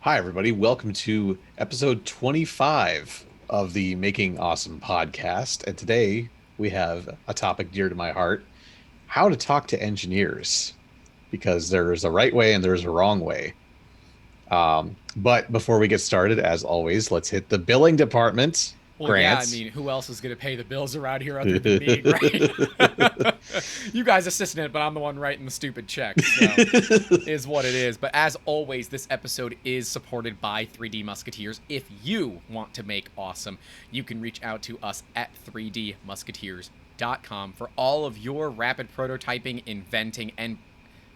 Hi, everybody. Welcome to episode 25 of the Making Awesome podcast. And today we have a topic dear to my heart: how to talk to engineers, because there's a right way and there's a wrong way. But before we get started, as always, let's hit the billing department. Well, yeah, I Grants. mean, who else is going to pay the bills around here other than me, right? You guys assisting it, but I'm the one writing the stupid checks, so is what it is. But as always, this episode is supported by 3D Musketeers. If you want to make awesome, you can reach out to us at 3dmusketeers.com for all of your rapid prototyping, inventing, and,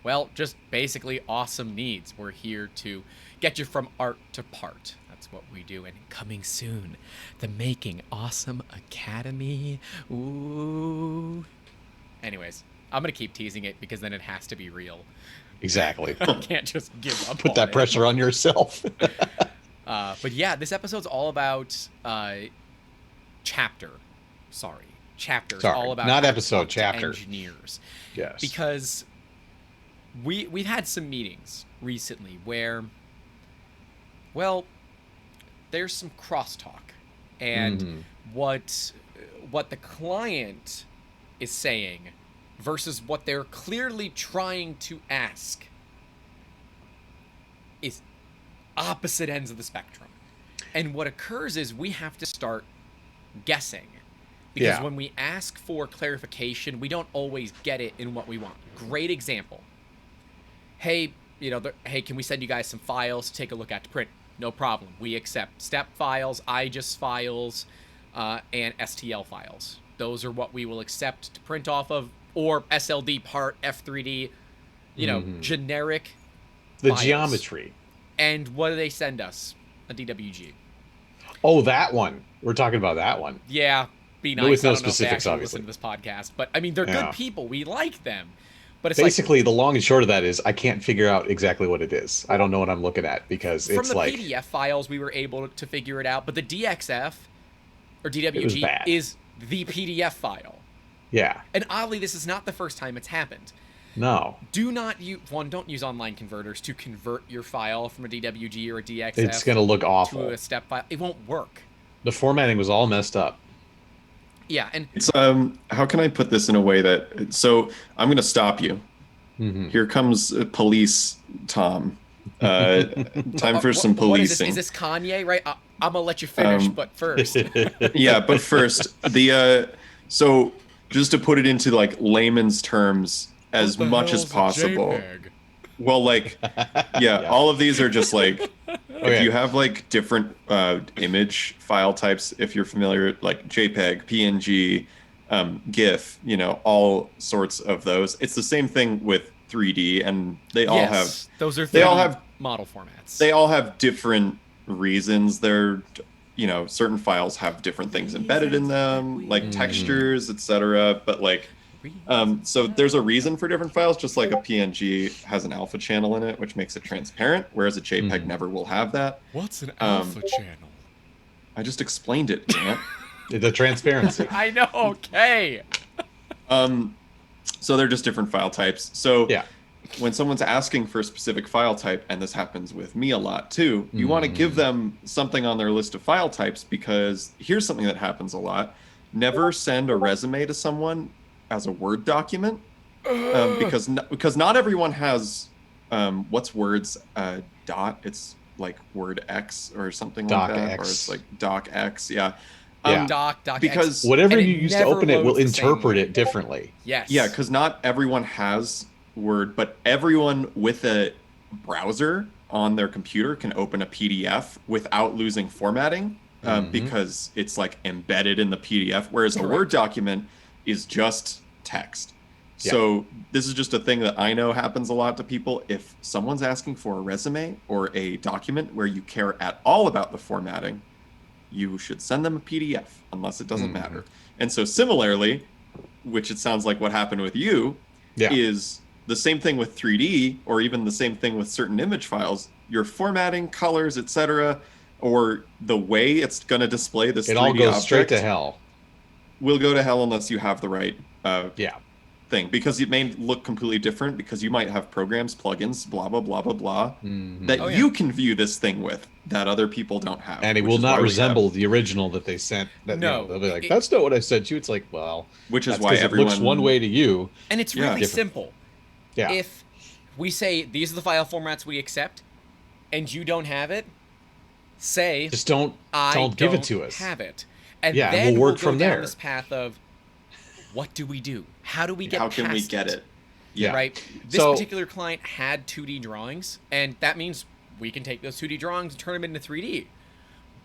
well, just basically awesome needs. We're here to get you from art to part. That's what we do. And coming soon, the Making Awesome Academy. Ooh. Anyways, I'm going to keep teasing it because then it has to be real. Exactly. I can't just give up Put that pressure on yourself. But yeah, this episode's all about chapter. Sorry. Chapters. Sorry, all about not how to episode, talk to chapter. engineers. Yes. Because we've had some meetings recently where, well, there's some crosstalk, and what the client is saying versus what they're clearly trying to ask is opposite ends of the spectrum. And what occurs is we have to start guessing, because when we ask for clarification, we don't always get it in what we want. Great example. Hey, hey, can we send you guys some files to take a look at to print? No problem. We accept step files, IGES files, and STL files. Those are what we will accept to print off of, or SLD part, F3D, generic The files. geometry. And what do they send us? A DWG. Oh, that one. We're talking about that one. Yeah, be nice. With no I don't know if they specifics, actually obviously. listen to this podcast, but I mean, they're good people. We like them. But it's basically the long and short of that is I can't figure out exactly what it is. I don't know what I'm looking at because from it's the like PDF files we were able to figure it out, but the DXF or it was DWG bad. is the PDF file. Yeah. And oddly, this is not the first time it's happened. No. Don't use online converters to convert your file from a DWG or a DXF. It's going to look awful. To a step file. It won't work. The formatting was all messed up. Yeah, and it's how can I put this in a way that I'm going to stop you. Here comes police Tom. Time for some policing. Is this Kanye, right? I'm gonna let you finish, but first. Yeah, but first, so just to put it into like layman's terms as much as possible. Well, like, yeah, all of these are just like, if you have like different image file types, if you're familiar, like JPEG, PNG, GIF, all sorts of those. It's the same thing with 3D, and they all have those are 3D they all have model formats. They all have different reasons. They're certain files have different things embedded in them, like textures, etc. But like, so there's a reason for different files. Just like a PNG has an alpha channel in it, which makes it transparent, whereas a JPEG never will have that. What's an alpha channel? I just explained it, Grant. The transparency. I know. Okay. So they're just different file types. So yeah. When someone's asking for a specific file type, and this happens with me a lot too, you want to give them something on their list of file types, because here's something that happens a lot. Never send a resume to someone as a Word document, because not everyone has what's Word's dot. It's like Word X or something Doc like that, X. Or it's like Doc X. Yeah. Doc because X. Whatever you use to open it will loads the same interpret way. it differently. Yes. Yeah, because not everyone has Word, but everyone with a browser on their computer can open a PDF without losing formatting, because it's like embedded in the PDF, whereas a Word document is just text. Yeah. So this is just a thing that I know happens a lot to people. If someone's asking for a resume or a document where you care at all about the formatting, you should send them a PDF, unless it doesn't matter. And so similarly, which it sounds like what happened with you, is the same thing with 3D, or even the same thing with certain image files. Your formatting, colors, etc., or the way it's going to display this 3D It all goes object straight to hell. will go to hell unless you have the right thing, because it may look completely different, because you might have programs, plugins, blah, blah, blah, blah, blah, that Oh, yeah. you can view this thing with that other people don't have. And it which will is not why we resemble have, the original that they sent. That No, they'll be like, "That's not what I sent you." It's like, well, which is that's why because it looks one everyone, way to you. and it's yeah. really simple. Yeah, If we say these are the file formats we accept, and you don't have it, say just don't give it don't to us. have it, and Yeah, and we'll then we'll work go from down there. this path of what do we do? How do we get How can we past get it? Yeah. Right. This So- particular client had 2D drawings, and that means we can take those 2D drawings and turn them into 3D.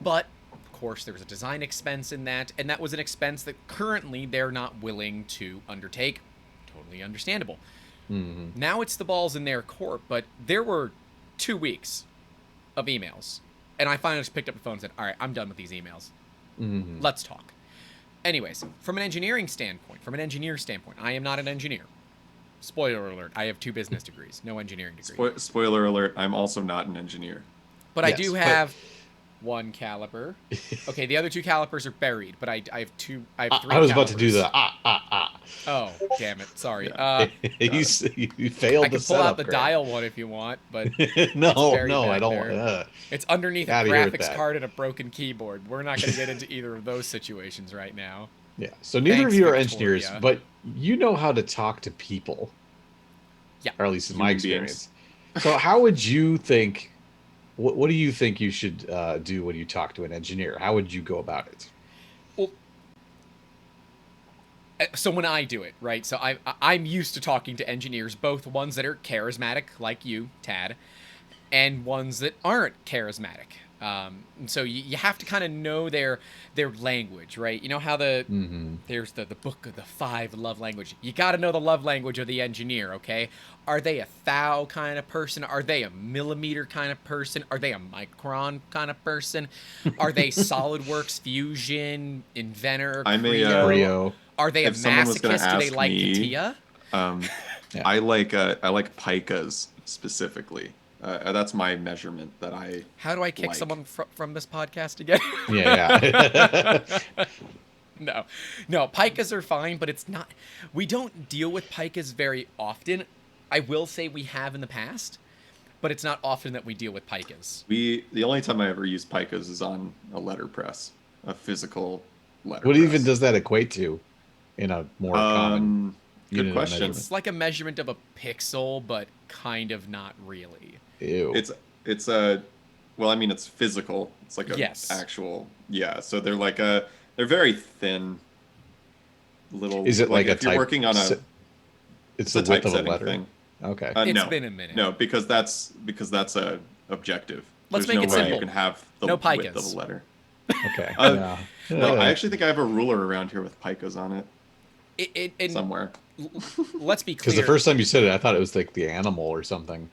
But of course, there was a design expense in that, and that was an expense that currently they're not willing to undertake. Totally understandable. Now it's the ball's in their court, but there were 2 weeks of emails, and I finally just picked up the phone and said, "All right, I'm done with these emails. Let's talk." Anyways, from an engineering standpoint, from an engineer standpoint, I am not an engineer. Spoiler alert, I have 2 business degrees, no engineering degree. Spoiler alert, I'm also not an engineer. But Yes, I do but- have 1 caliper. Okay, the other 2 calipers are buried, but I have 3 I was about to do calipers. the Oh, damn it. Sorry. you failed I the can pull setup, out the Greg. dial one if you want, but No, buried no, I back don't. there. It's underneath a Outta here with graphics that. card and a broken keyboard. We're not going to get into either of those situations right now. Yeah. So neither Thanks, of you are Victoria. engineers, but you know how to talk to people. Yeah. Or at least in my Human experience. So how would you think? What do you think you should do when you talk to an engineer? How would you go about it? Well, so when I do it, right? So I'm used to talking to engineers, both ones that are charismatic, like you, Tad, and ones that aren't charismatic. And so you have to kind of know their language, right? You know how there's the book of the 5 love language. You got to know the love language of the engineer, okay? Are they a thou kind of person? Are they a millimeter kind of person? Are they a micron kind of person? Are they SolidWorks, Fusion, Inventor, I'm a, Creo? Creo. Are they a If someone was gonna masochist? Do they ask like me, CATIA? Yeah. I like pikas specifically. That's my measurement that I. How do I kick like. someone from this podcast again? Yeah. No, pikas are fine, but it's not. We don't deal with pikas very often. I will say we have in the past, but it's not often that we deal with pikas. The only time I ever use pikas is on a letterpress, a physical letterpress. What even does that equate to in a more common Good unit of question. measurement? It's like a measurement of a pixel, but kind of not really. Ew. It's a, well, I mean, it's physical. It's like a Yes. actual, yeah. So they're very thin little. Is it like a if you're type? working on a, It's a the width of a typesetting letter. thing. Okay. It's no, been a minute. No, because that's a objective. Let's There's make no it way simple. you can have the No width pikas. of a letter. Okay. No, Yeah. I actually think I have a ruler around here with pikas on it And somewhere. let's be Because clear. the first time you said it, I thought it was like the animal or something.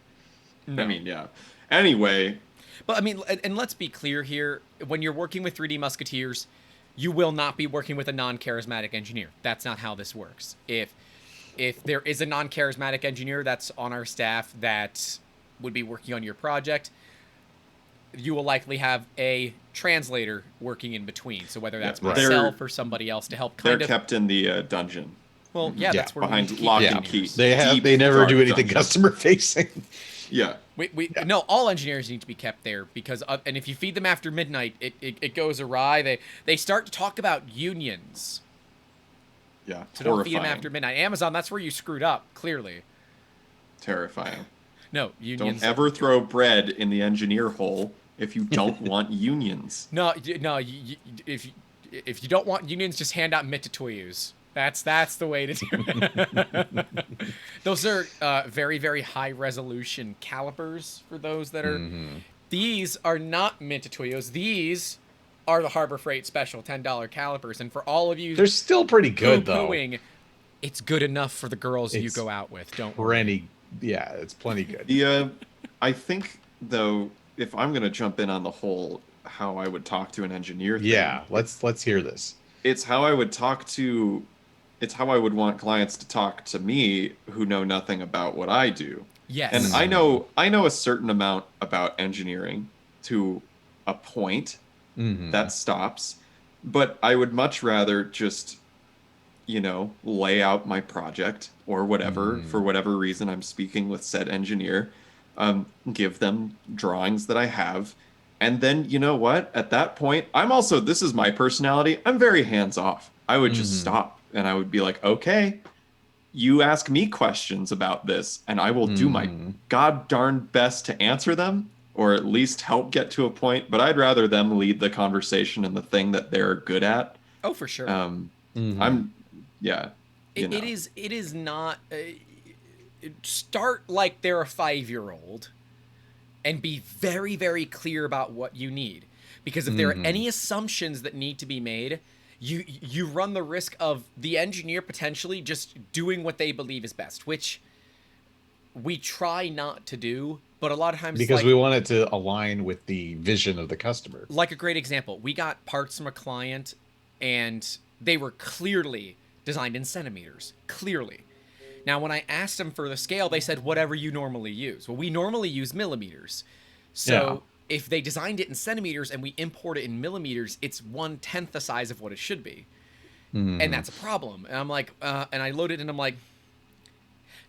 No. I mean, yeah. Anyway, But I mean, and let's be clear here. When you're working with 3D Musketeers, you will not be working with a non-charismatic engineer. That's not how this works. If there is a non-charismatic engineer that's on our staff that would be working on your project, you will likely have a translator working in between. So whether that's Yeah, myself or somebody else to help they're kind of. kept in the dungeon. Well, yeah, that's where we behind need to keep lock the and engineers. key. They Deep, never dark do anything dungeon. customer facing. Yeah. No, all engineers need to be kept there because, and if you feed them after midnight, it goes awry. They start to talk about unions. Yeah. So don't feed them Horrifying. after midnight. Amazon, that's where you screwed up, clearly. Terrifying. No, unions. Don't ever throw bread in the engineer hole if you don't want unions. No, if you don't want unions, just hand out Mitatoyus. That's the way to do it. Those are very, very high resolution calipers for those that are. These are not Mitatoyos. These are the Harbor Freight Special $10 calipers. And for all of you They're still pretty good though. poo-pooing, it's good enough for the girls you It's go out with. Don't worry. Yeah, it's plenty good. The I think though, if I'm gonna jump in on the whole how I would talk to an engineer thing, Yeah, let's hear this. it's how I would it's how I would want clients to talk to me who know nothing about what I do. Yes. And I know a certain amount about engineering to a point. Mhm. That stops. But I would much rather just, lay out my project or whatever, for Mm. whatever reason I'm speaking with said engineer, give them drawings that I have. And then, you know what? At that point, this is my personality. I'm very hands off. I would just Mm. stop and I would be like, okay, you ask me questions about this, and I will do my Mm. god darn best to answer them or at least help get to a point. But I'd rather them lead the conversation in the thing that they're good at. Oh, for sure. Um, Mm. I'm, yeah, It, you it know, is. It is not. Start like they're a 5-year-old, and be very, very clear about what you need. Because if there are Mm. any assumptions that need to be made, you run the risk of the engineer potentially just doing what they believe is best, which we try not to do. But a lot of times it's Because we like want it to align with the vision of the customer. a great example. We got parts from a client, and they were clearly designed in centimeters. Clearly. Now, when I asked them for the scale, they said whatever you normally use. Well, we normally use millimeters. Yeah. So if they designed it in centimeters and we import it in millimeters, it's 1/10 the size of what it should be. And Mm. that's a problem. And I'm like, and I loaded it and I'm like,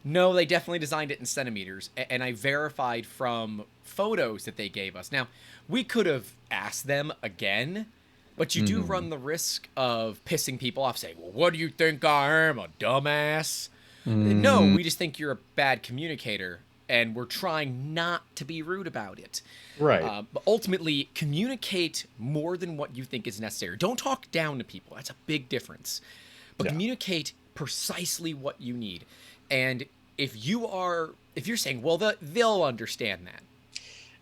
no, they definitely designed it in centimeters. And I verified from photos that they gave us. Now, we could have asked them again, but you do Mm. run the risk of pissing people off, saying, well, what do you think I am, a dumbass? No, Mm. we just think you're a bad communicator, and we're trying not to be rude about it. Right. But ultimately, communicate more than what you think is necessary. Don't talk down to people. That's a big difference. But Yeah. communicate precisely what you need. And if you're saying, well, they'll understand that,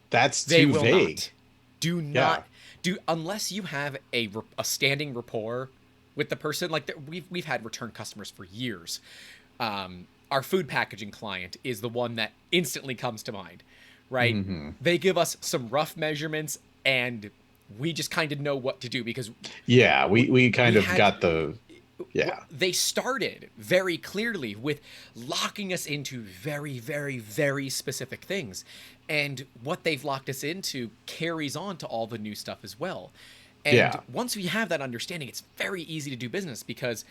That's they too will vague. not. Do Yeah. not do unless you have a standing rapport with the person. Like we've had return customers for years. Our food packaging client is the one that instantly comes to mind, right? Mm. They give us some rough measurements, and we just kind of know what to do because Yeah. we, We kind we of had got the, yeah. they started very clearly with locking us into very, very, very specific things. And what they've locked us into carries on to all the new stuff as well. And Yeah. once we have that understanding, it's very easy to do business because,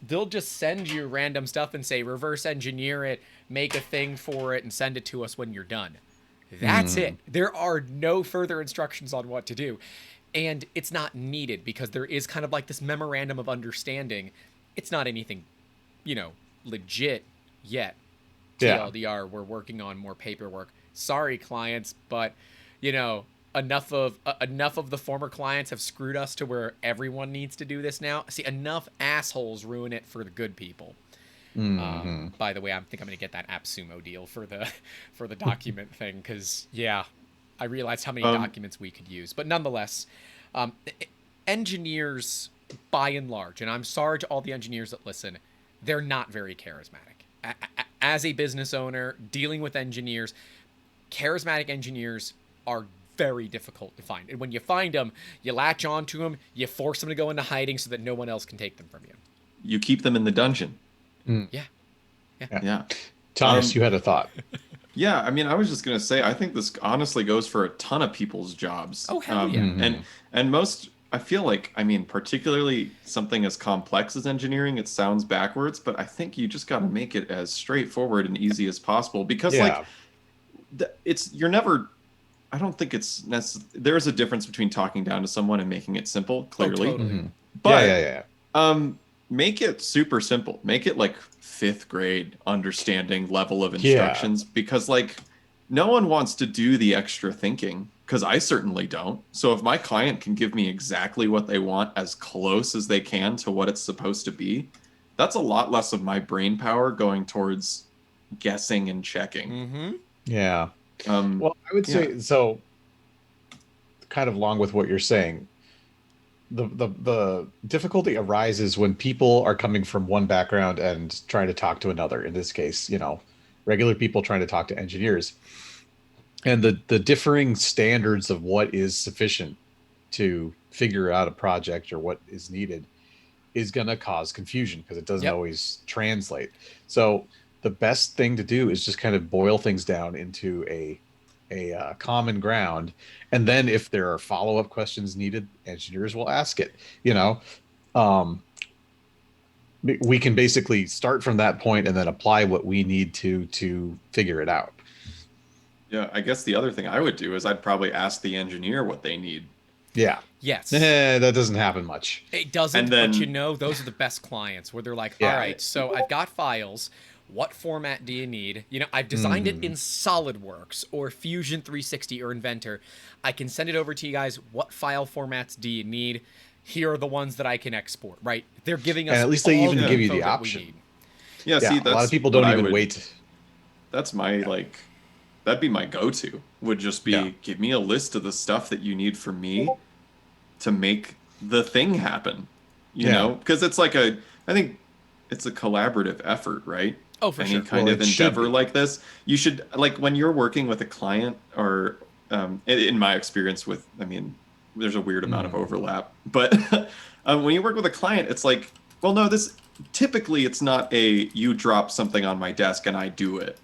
they'll just send you random stuff and say, reverse engineer it, make a thing for it, and send it to us when you're done. That's Mm. it. There are no further instructions on what to do. And it's not needed because there is kind of like this memorandum of understanding. It's not anything, legit yet. Yeah. TLDR, we're working on more paperwork. Sorry, clients, but you know, enough of the former clients have screwed us to where everyone needs to do this now. See, enough assholes ruin it for the good people. Mm. By the way, I think I'm gonna get that AppSumo deal for the for the document thing because yeah, I realized how many um, documents we could use. But nonetheless, um, engineers, by and large, and I'm sorry to all the engineers that listen, they're not very charismatic. As a business owner, dealing with engineers, charismatic engineers are very difficult to find. And when you find them, you latch onto them, you force them to go into hiding so that no one else can take them from you. you keep them in the dungeon. Mm. Yeah. Yeah. Yeah. Yeah. Thomas, Um, you had a thought. Yeah, I mean, I was just gonna say, I think this honestly goes for a ton of people's jobs. Oh, hell yeah. And most, I feel like, I mean, particularly something as complex as engineering, it sounds backwards, but I think you just gotta make it as straightforward and easy as possible because, like, Yeah. you're never. I don't think it's necessary. There's a difference between talking down to someone and making it simple, Oh, clearly. totally. Hmm. Yeah. Yeah. But Yeah. make it super simple. Make it like fifth grade understanding level of Yeah. instructions because like no one wants to do the extra thinking because I certainly don't. So if my client can give me exactly what they want as close as they can to what it's supposed to be, that's a lot less of my brain power going towards guessing and checking. Mm-hmm. Yeah. Um, Well, I would yeah. say so, kind of along with what you're saying. The difficulty arises when people are coming from one background and trying to talk to another. In this case, regular people trying to talk to engineers, and the differing standards of what is sufficient to figure out a project or what is needed is going to cause confusion because it doesn't Yep. always translate. So the best thing to do is just kind of boil things down into a common ground, and then if there are follow-up questions needed, engineers will ask it. You know, um, we can basically start from that point and then apply what we need to figure it out. Yeah, I guess the other thing I would do is I'd probably ask the engineer what they need. Yeah. Yes. That doesn't happen much. It And doesn't, but you then, know, those are the best clients where they're like, all Yeah. right, so I've got files. What format do you need? You know, I've designed it Mhm. in SolidWorks or Fusion 360 or Inventor. I can send it over to you guys. What file formats do you need? Here are the ones that I can export, right? They're giving And us at least they all even the give you info the that we option. need. yeah, Yeah, see, a lot of that's people what don't I even would, wait. that's my Yeah. like, that'd be my go-to, would just Yeah. be give me a list of the stuff that you need from me to make the thing happen. You Yeah. know, because I think it's a collaborative effort, right? Oh, for Any sure. kind Well, of it should endeavor be. like this, you should, like, when you're working with a client, or in my experience with, I mean, there's a weird amount of Mhm. overlap, but when you work with a client, it's like, well, no, this typically it's not a you drop something on my desk and I do it.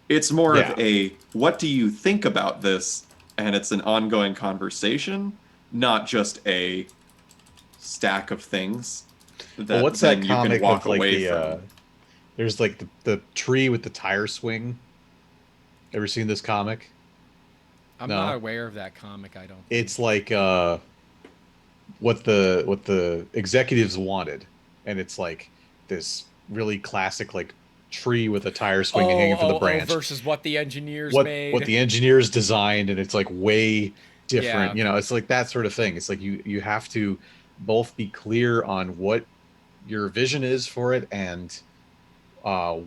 It's more of Yeah. a what do you think about this, and it's an ongoing conversation, not just a stack of things Well, that what's that then you can comic walk of like away the from. there's like the tree with the tire swing. Ever seen this comic? I'm not No. aware of that comic, I don't It's think. like what the executives wanted. And it's like this really classic like tree with a tire swinging hanging from the Oh, branch. versus what the engineers What made. the engineers designed, and it's like way different. Yeah. It's like that sort of thing. It's like you have to both be clear on what your vision is for it and uh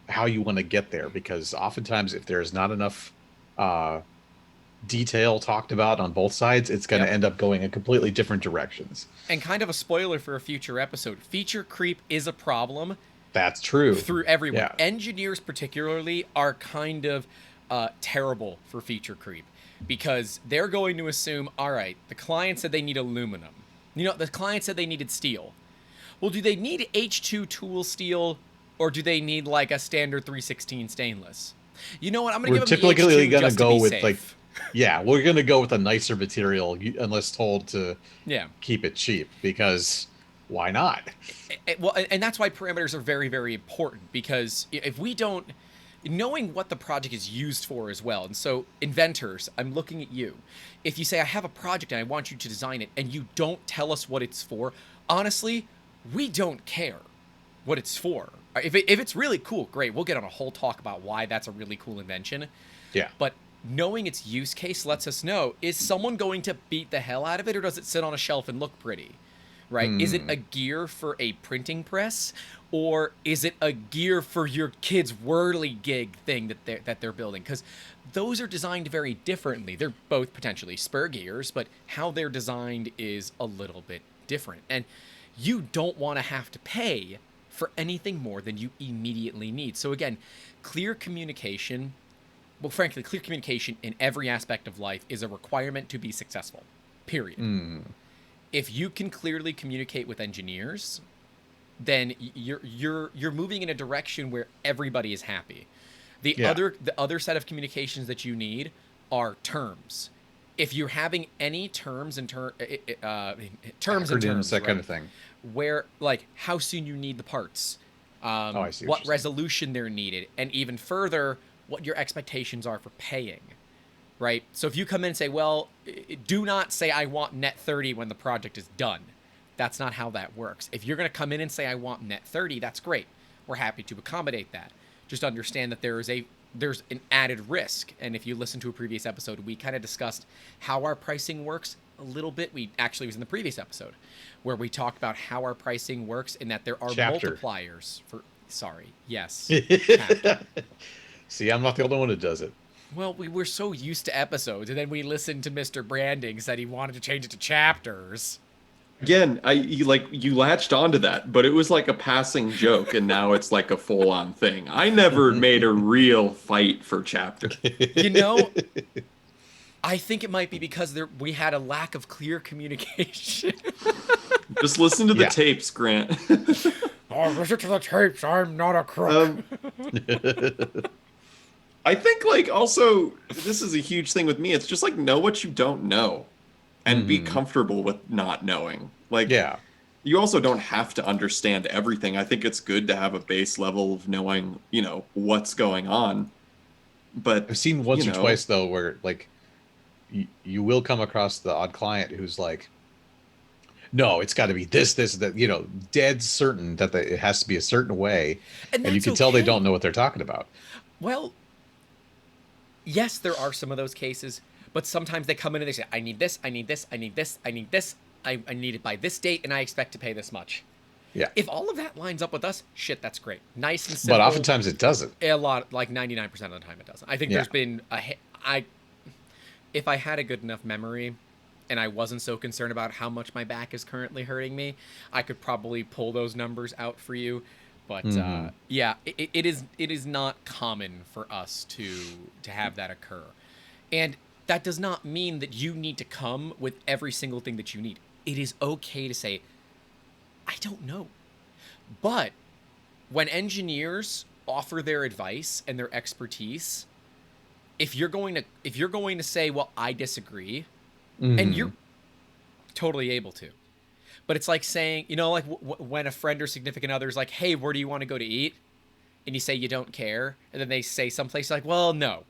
how you want to get there, because oftentimes if there's not enough uh detail talked about on both sides, it's going to Yep. end up going in completely different directions. And kind of a spoiler for a future episode, feature creep is a problem That's true. through everyone. Yeah. Engineers, particularly, are kind of terrible for feature creep because they're going to assume, all right, the client said they need aluminum. You know, the client said they needed steel. Well, do they need H2 tool steel or do they need like a standard 316 stainless? You know what? I'm going to We're give them the typically H2 going to just to go be with like, safe. yeah, we're going to go with a nicer material unless told to Yeah. keep it cheap, because why not? Well, and that's why parameters are very, very important because if we don't, knowing what the project is used for as well. And so, inventors, I'm looking at you. If you say, I have a project and I want you to design it, and you don't tell us what it's for, honestly, we don't care what it's for. If it's really cool, great. We'll get on a whole talk about why that's a really cool invention. Yeah. But knowing its use case lets us know, is someone going to beat the hell out of it or does it sit on a shelf and look pretty? Right? Is it Hmm. a gear for a printing press or is it a gear for your kid's whirly gig thing that they're building? Because those are designed very differently. They're both potentially spur gears, but how they're designed is a little bit different. And you don't want to have to pay for anything more than you immediately need. So again, clear communication, well, frankly, clear communication in every aspect of life is a requirement to be successful. Period. Hmm. If you can clearly communicate with engineers, then you're moving in a direction where everybody is happy. Yeah. The other set of communications that you need are terms. If you're having any terms and terms and Acronyms, terms, that kind right? of thing. Where like how soon you need the parts, Oh, I see what what you're saying. resolution they're needed, and even further, what your expectations are for paying. Right? So if you come in and say, well, do not say I want net 30 when the project is done. That's not how that works. If you're going to come in and say I want net 30, that's great. We're happy to accommodate that. Just understand that there's an added risk. And if you listen to a previous episode, we kind of discussed how our pricing works a little bit. We actually was in the previous episode where we talked about how our pricing works and that there are Chapter. multipliers for yes. Chapter. See, I'm not the only one that does it. Well, we were so used to episodes, and then we listened to Mr. Branding said he wanted to change it to chapters. Again, you latched onto that, but it was like a passing joke, and now it's like a full-on thing. I never made a real fight for chapter. You know, I think it might be because we had a lack of clear communication. Just listen to the Yeah. tapes, Grant. Oh, listen to the tapes. I'm not a crook. um, I think like also this is a huge thing with me. It's just like know what you don't know and be Mhm. comfortable with not knowing. Like Yeah. You also don't have to understand everything. I think it's good to have a base level of knowing, what's going on. But, I've seen you once or know, twice though where like you will come across the odd client who's like, no, it's got to be this, that, dead certain that it has to be a certain way. And And you that's can tell they don't okay. know what they're talking about. Well, yes, there are some of those cases, but sometimes they come in and they say, I need this, I need this, I need this, I need this, I need it by this date, and I expect to pay this much. Yeah. If all of that lines up with us, shit, that's great. Nice and But simple. oftentimes it doesn't. A lot, like 99% of the time, it doesn't. I think Yeah. there's been if I had a good enough memory and I wasn't so concerned about how much my back is currently hurting me, I could probably pull those numbers out for you. But Hmm. yeah, it is not common for us to have that occur, and that does not mean that you need to come with every single thing that you need. It is okay to say, I don't know. But when engineers offer their advice and their expertise, if you're going to say, well, I disagree, and you're Hmm. totally able to. But it's like saying, like when a friend or significant other is like, hey, where do you want to go to eat? And you say you don't care. And then they say someplace like, well, no.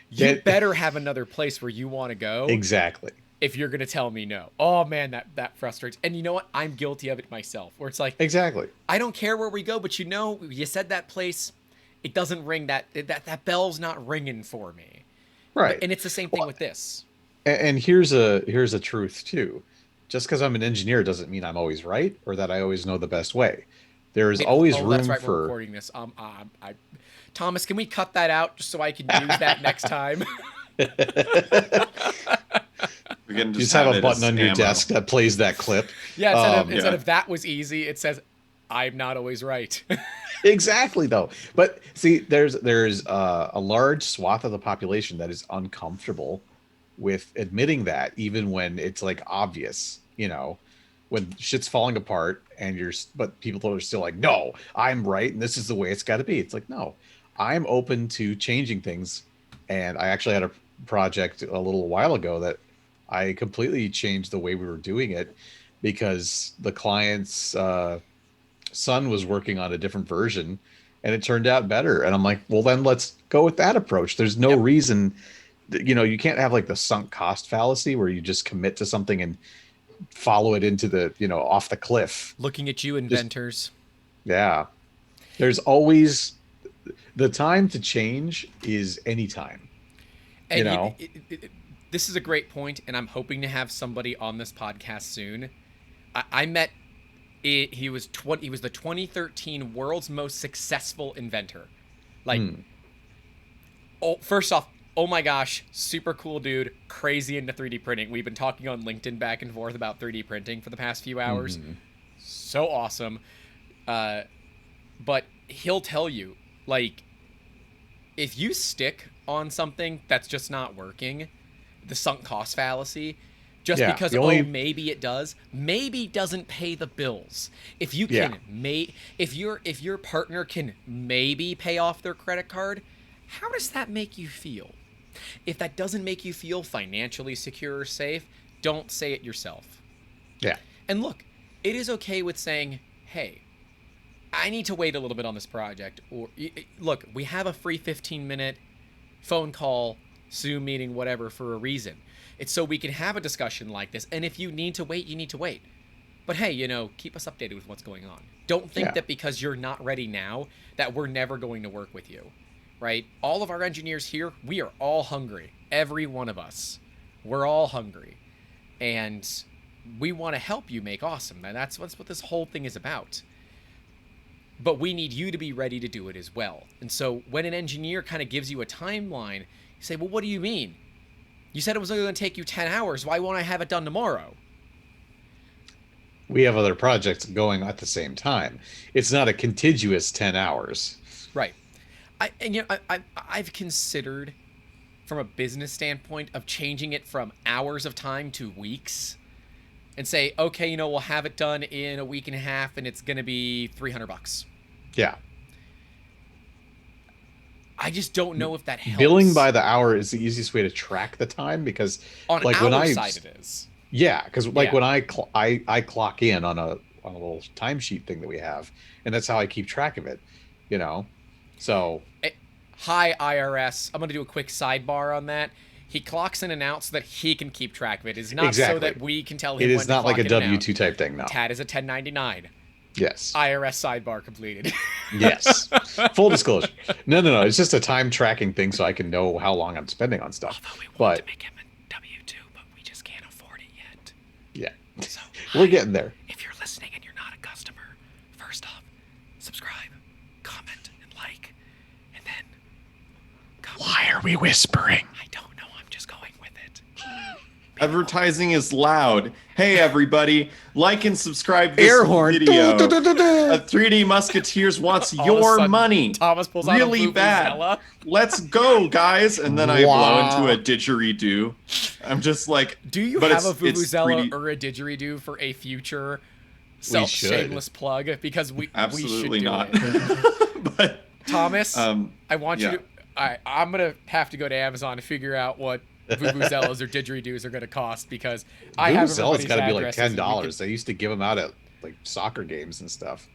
You That better have another place where you want to go exactly. if you're going to tell me no. Oh, man, that frustrates. And you know what? I'm guilty of it myself, where it's like, Exactly. I don't care where we go, but you said that place. It doesn't ring that bell's not ringing for me. Right. And it's the same thing Well, with this. and here's a truth too. Just because I'm an engineer doesn't mean I'm always right or that I always know the best way. There is Wait, always oh, that's room right. We're for recording this. Thomas, can we cut that out just so I can use that next time? you we can just just have have a it button as on your ammo. desk that plays that clip. Yeah, instead Yeah. of that was easy, it says I'm not always right. Exactly though. But see, there's a large swath of the population that is uncomfortable with admitting that, even when it's like obvious, when shit's falling apart and but people are still like, no, I'm right and this is the way it's got to be. It's like, no, I'm open to changing things. And I actually had a project a little while ago that I completely changed the way we were doing it because the client's son was working on a different version and it turned out better. And I'm like, well, then let's go with that approach. There's no Yep. reason, you can't have like the sunk cost fallacy where you just commit to something and follow it into off the cliff. Looking at you, Just, inventors. yeah. There's always the time to change is anytime, you And know? this is a great point, and I'm hoping to have somebody on this podcast soon. I met it. He was the 2013 world's most successful inventor. Like, Hmm. oh, first off, oh my gosh, super cool dude, crazy into 3D printing. We've been talking on LinkedIn back and forth about 3D printing for the past few hours. Hmm. So awesome. Uh, but he'll tell you, like, if you stick on something that's just not working, the sunk cost fallacy, just Yeah. because The oh only, maybe it does, maybe doesn't pay the bills. If you yeah. can if your partner can maybe pay off their credit card, how does that make you feel? If that doesn't make you feel financially secure or safe, don't say it yourself. Yeah. And look, it is okay with saying, "Hey, I need to wait a little bit on this project." Or look, we have a free 15-minute phone call, Zoom meeting, whatever, for a reason. It's so we can have a discussion like this. And if you need to wait, you need to wait. But hey, keep us updated with what's going on. Don't think Yeah. that because you're not ready now that we're never going to work with you, right? All of our engineers here, we are all hungry. Every one of us. We're all hungry. And we want to help you make awesome. And that's what this whole thing is about. But we need you to be ready to do it as well. And so when an engineer kind of gives you a timeline, you say, well, what do you mean? You said it was only going to take you 10 hours. Why won't I have it done tomorrow? We have other projects going at the same time. It's not a contiguous 10 hours. Right. I've considered from a business standpoint of changing it from hours of time to weeks and say, okay, we'll have it done in a week and a half and it's going to be $300. Yeah. I just don't know if that Billing helps. by the hour is the easiest way to track the time because On like when our I side, it is. Yeah, because like Yeah. when I clock in on a little timesheet thing that we have, and that's how I keep track of it, you know. So Eh, Hi, IRS. I'm going to do a quick sidebar on that. He clocks in and out so that he can keep track of it. It is not so exactly, that we can tell it him is when to not like clock a in and out. W-2 type thing. No. Tad is a 1099. Yes. IRS sidebar completed. Yes. Full disclosure. No, no, no. It's just a time tracking thing so I can know how long I'm spending on stuff. Although we want to But make him a W-2, but we just can't afford it yet. yeah, So, we're getting there. if you're listening and you're not a customer, first off, subscribe, comment, and like, and then Why are we whispering? I don't know. I'm just going with it. Advertising is loud. Hey everybody, like and subscribe this Air horn. video. Du, du, du, du, du. 3D Musketeers wants All of a your sudden, money. Thomas pulls out a Really bad. vuvuzela. Let's go, guys. And then I blow Wow. into a didgeridoo. I'm just like, Do you but have a it's vuvuzela 3D. or a didgeridoo for a future should. shameless plug? Because we Absolutely should do not. it. But Thomas, I want you yeah. to. I'm gonna have to go to Amazon to figure out what vuvuzelas or didgeridoos are gonna cost because I have Vuvuzela's everybody's got to be like addresses and we $10. They used to give them out at like soccer games and stuff,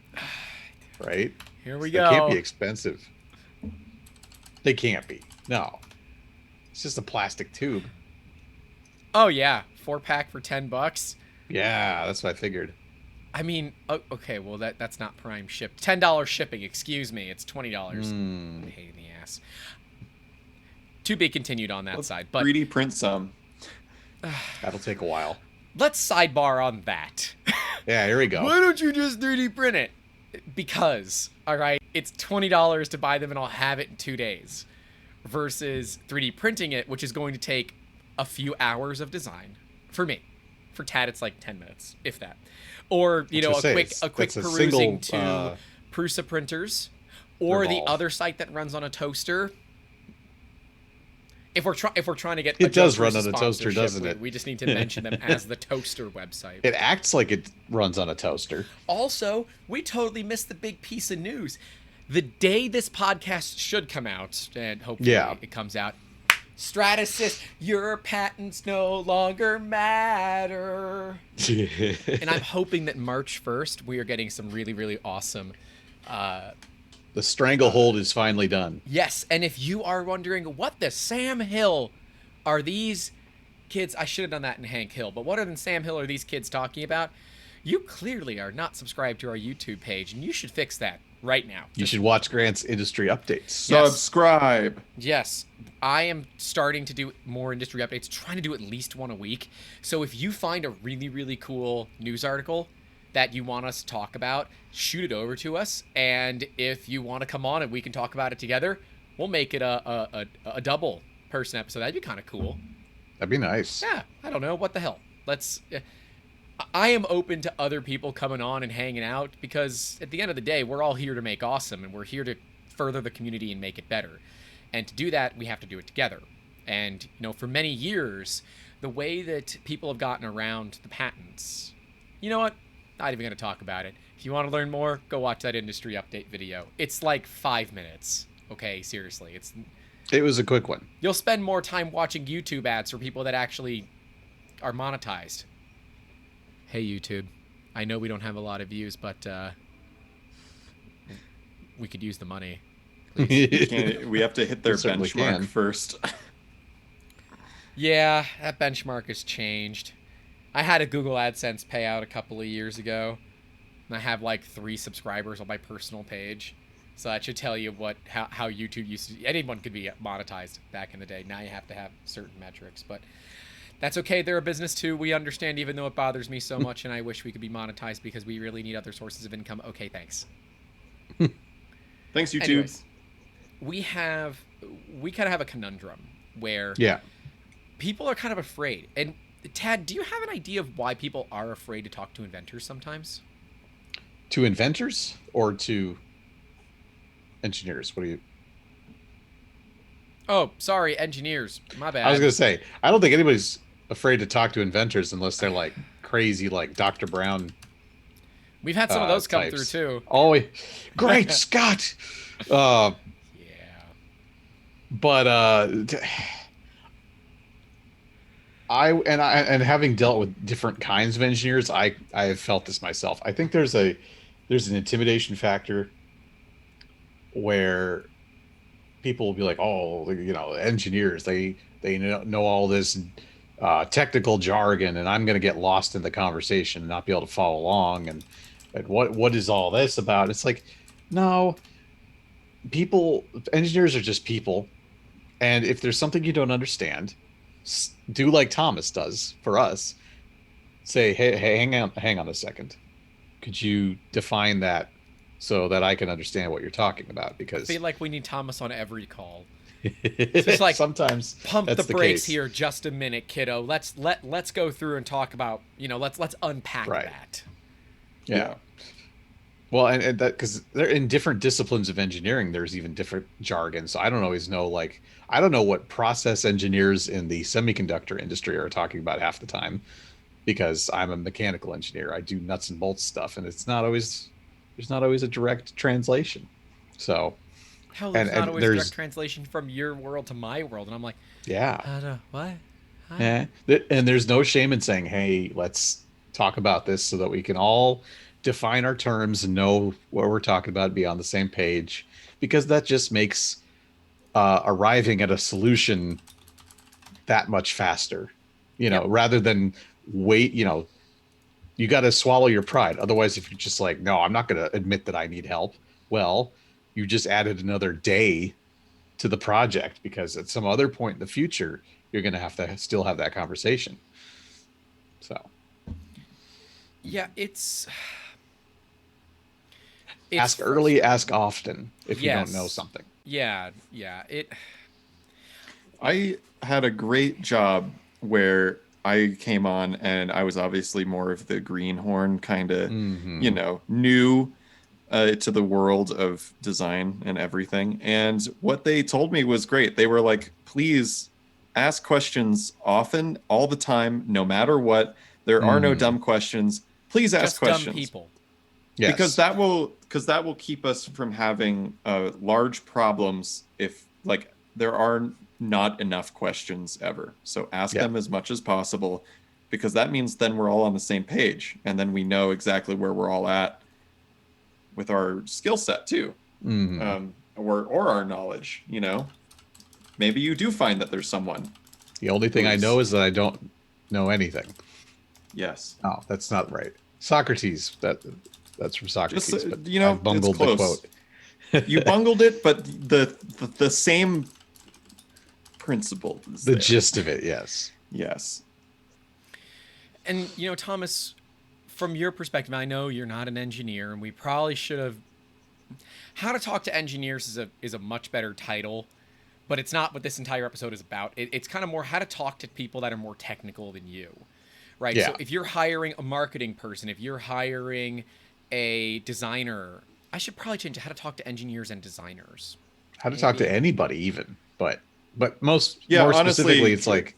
right? Here we They can't be go. expensive. They can't be. No, it's just a plastic tube. Oh yeah, 4-pack for $10. Yeah, that's what I figured. I mean, okay, well that's not prime shipped. $10 shipping. Excuse me, it's $20. Mm. Pain in the ass. To be continued on that Let's side, but 3D print some. That'll take a while. let's sidebar on that. Yeah, here we go. Why don't you just 3D print it? Because, all right, it's $20 to buy them and I'll have it in 2 days versus 3D printing it, which is going to take a few hours of design for me. For Tad, it's like 10 minutes, if that. Or, you know, That's what I a say, quick it's a perusing single, to Prusa printers or the revolve. other site that runs on a toaster. If we're trying to get It does Joe run Prusa on a toaster, sponsorship, doesn't it? We just need to mention them as the toaster website. It acts like it runs on a toaster. Also, we totally missed the big piece of news. The day this podcast should come out, and hopefully Yeah. it comes out, Stratasys, your patents no longer matter. And I'm hoping that March 1st, we are getting some really, really awesome. The stranglehold is finally done. Yes, and if you are wondering, what the Sam Hill are these kids? I should have done that in Hank Hill, but what other than Sam Hill are these kids talking about? You clearly are not subscribed to our YouTube page, and you should fix that right now. You should watch Grant's industry updates. Yes. Subscribe. Yes, I am starting to do more industry updates, trying to do at least one a week. So if you find a really, really cool news article that you want us to talk about, shoot it over to us. And if you want to come on and we can talk about it together, we'll make it a double person episode. That'd be kind of cool. That'd be nice. Yeah, I don't know. What the hell? I am open to other people coming on and hanging out because at the end of the day, we're all here to make awesome and we're here to further the community and make it better. And to do that, we have to do it together. And, you know, for many years, the way that people have gotten around the patents, you know what? Not even going to talk about it. If you want to learn more, go watch that industry update video. It's like 5 minutes. Okay, seriously. It was a quick one. You'll spend more time watching YouTube ads for people that actually are monetized. Hey, YouTube. I know we don't have a lot of views, but we could use the money. We have to hit their We certainly benchmark can. first. Yeah, that benchmark has changed. I had a Google AdSense payout a couple of years ago, and I have like 3 subscribers on my personal page. So that should tell you how YouTube used to. Anyone could be monetized back in the day. Now you have to have certain metrics, but that's okay. They're a business too. We understand, even though it bothers me so much, and I wish we could be monetized because we really need other sources of income. Okay, thanks. Thanks, YouTube. Anyways, we kind of have a conundrum where Yeah. people are kind of afraid. And Tad, do you have an idea of why people are afraid to talk to inventors sometimes? To inventors or to engineers? What do you... Oh, sorry, engineers. My bad. I was going to say, I don't think anybody's afraid to talk to inventors unless they're like crazy, like Dr. Brown. We've had some of those come types. through too. Oh, great Scott. Yeah. But I having dealt with different kinds of engineers, I have felt this myself. I think there's an intimidation factor where people will be like, oh, engineers, they know all this technical jargon, and I'm going to get lost in the conversation and not be able to follow along. And what is all this about? It's like, no, people, engineers are just people, and if there's something you don't understand, do like Thomas does for us. Say, hey, hang on a second. Could you define that so that I can understand what you're talking about? I Because feel like we need Thomas on every call. It's just like, sometimes pump the that's the brakes case. here just a minute, kiddo. Let's go through and talk about, let's unpack Right. that. Yeah. Well, and that because they're in different disciplines of engineering, there's even different jargon. So I don't always know, like, I don't know what process engineers in the semiconductor industry are talking about half the time because I'm a mechanical engineer. I do nuts and bolts stuff, and there's not always a direct translation. So, Hell, and there's not and always direct there's translation from your world to my world, and I'm like, yeah. what? Huh? Yeah. And there's no shame in saying, hey, let's talk about this so that we can all define our terms and know what we're talking about, be on the same page, because that just makes arriving at a solution that much faster, Yep. rather than wait, you got to swallow your pride. Otherwise, if you're just like, no, I'm not going to admit that I need help, well, you just added another day to the project because at some other point in the future, you're going to have to still have that conversation. So Yeah, it's ask early, ask frustrating. often if you don't know Yes. something. Yeah. I had a great job where I came on and I was obviously more of the greenhorn kind of, Hmm. new to the world of design and everything. And what they told me was great. They were like, please ask questions often, all the time, no matter what. There are no Hmm. dumb questions. Please ask Just dumb questions people. because Yes. that will keep us from having large problems if like there are not enough questions ever. So ask Yeah. them as much as possible because that means then we're all on the same page and then we know exactly where we're all at with our skill set too, Hmm. or our knowledge. Maybe you do find that there's someone The only thing I know who's is that I don't know anything. yes, Oh, that's not right. Socrates. That's from just Socrates, but I've it's bungled the close. quote. You bungled it, but the same principle is The there. gist of it, yes. Yes. And Thomas, from your perspective, I know you're not an engineer, and we probably should have. How to talk to engineers is a much better title, but it's not what this entire episode is about. It's kind of more how to talk to people that are more technical than you, right? So Yeah. if you're hiring a marketing person, if you're hiring a designer, I should probably change it, how to talk to engineers and designers. How to talk to Maybe. anybody even, but Yeah, more specifically, honestly, it's like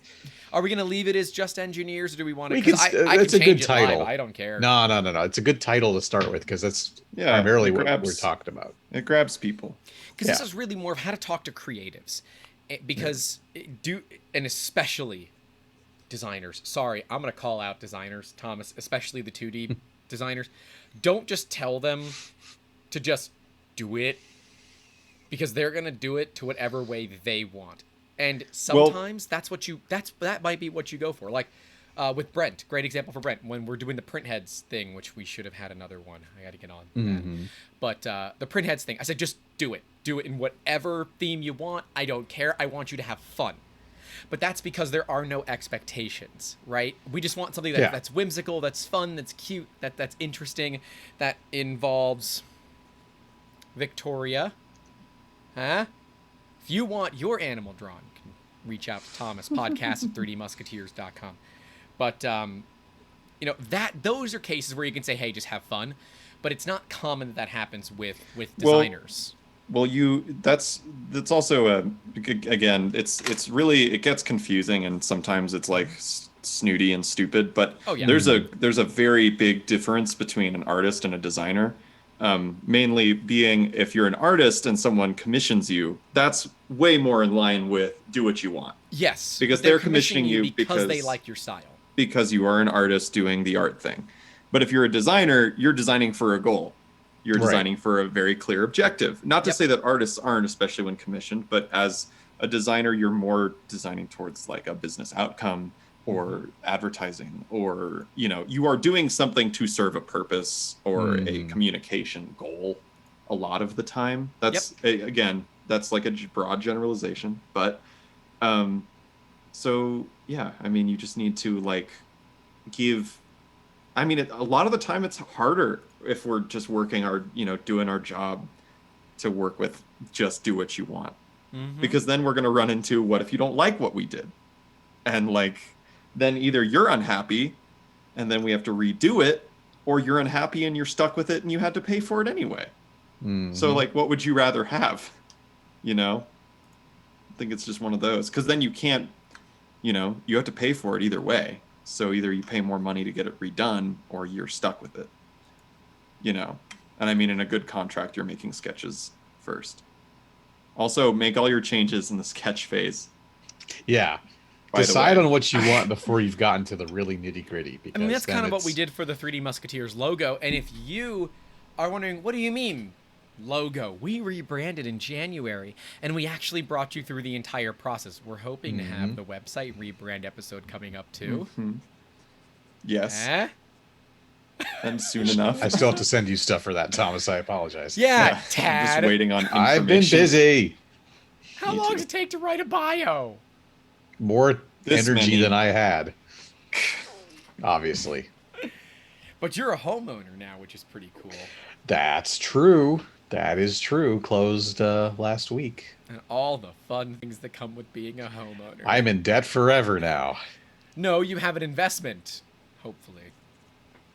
Are we gonna leave it as just engineers, or do we want to? we Because could. I can That's a good change it live. title. I don't care. No. It's a good title to start with because that's yeah, primarily what we're talking about. it grabs people. Because this Yeah. is really more of how to talk to creatives, because and especially designers. Sorry, I'm gonna call out designers, Thomas, especially the 2D designers. Don't just tell them to just do it, because they're gonna do it to whatever way they want. And Well, sometimes that might be what you go for. Like with Brent, great example for Brent when we're doing the print heads thing, which we should have had another one. I got to get on that. Hmm. But the print heads thing, I said just do it. Do it in whatever theme you want. I don't care. I want you to have fun. But that's because there are no expectations, right? We just want something Yeah. that's whimsical, that's fun, that's cute, that's interesting, that involves Victoria. Huh? If you want your animal drawn, you can reach out to Thomas, podcast at 3dmusketeers.com. But that those are cases where you can say, hey, just have fun. But it's not common that happens with well, designers. that's also again, it's really it gets confusing and sometimes it's like snooty and stupid. But Oh yeah. there's a very big difference between an artist and a designer. Mainly being if you're an artist and someone commissions you, that's way more in line with do what you want. Yes, Because they're they're commissioning commissioning you you because they like your style. because you are an artist doing the art thing. But if you're a designer, you're designing for a goal. You're Right. designing for a very clear objective. Not to Yep. say that artists aren't, especially when commissioned, but as a designer, you're more designing towards like a business outcome or advertising, or you are doing something to serve a purpose or a Hmm. communication goal a lot of the time. Yep. Again, that's like a broad generalization, but um so yeah, I mean, you just need to like give. I mean, a lot of the time it's harder if we're just working our, doing our job to work with just do what you want. Mm-hmm. Because then we're going to run into what if you don't like what we did? And like, then either you're unhappy and then we have to redo it, or you're unhappy and you're stuck with it and you had to pay for it anyway. So, Hmm. like, what would you rather have? You know, I think it's just one of those. Because then you can't, you have to pay for it either way. So either you pay more money to get it redone or you're stuck with it, you know. And I mean, in a good contract, you're making sketches first. Also, make all your changes in the sketch phase, Yeah. by the Decide way. on what you want before you've gotten to the really nitty gritty, I mean, because that's then kind of what we it's did for the 3D Musketeers logo. And if you are wondering, what do you mean logo? We rebranded in January, and we actually brought you through the entire process. We're hoping to have Mhm. the website rebrand episode coming up too. Mhm. Yes, Eh? and soon enough. I still have to send you stuff for that, Thomas. I apologize. Yeah, Yeah, I'm just Tad. waiting on I've been information. busy. How Me long does too. it take to write a bio? More This energy than many. I had, obviously. But you're a homeowner now, which is pretty cool. That's true. That is true. Closed last week. And all the fun things that come with being a homeowner. I'm in debt forever now. No, you have an investment, hopefully.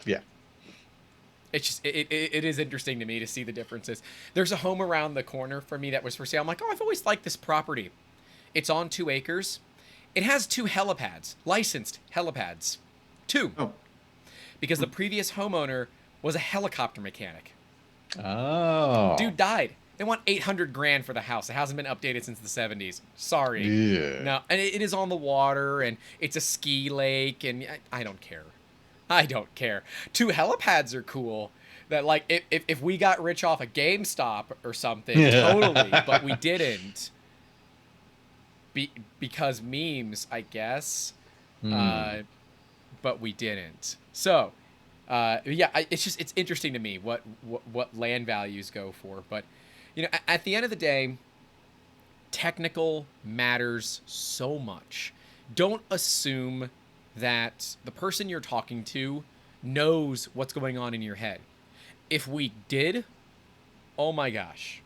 Yeah. It's just it is interesting to me to see the differences. There's a home around the corner for me that was for sale. I'm like, oh, I've always liked this property. It's on 2 acres. It has 2 helipads, licensed helipads, 2, Oh, because the previous homeowner was a helicopter mechanic. Oh. Dude died. They want 800 grand for the house. It hasn't been updated since the 70s. Sorry. Yeah. No, and it is on the water, and it's a ski lake, and I don't care. I don't care. 2 helipads are cool. That like if we got rich off a GameStop or something, totally, but we didn't. Because memes, I guess. Hmm. But we didn't. So, yeah, it's interesting to me what land values go for. But at the end of the day, technical matters so much. Don't assume that the person you're talking to knows what's going on in your head. If we did, oh my gosh.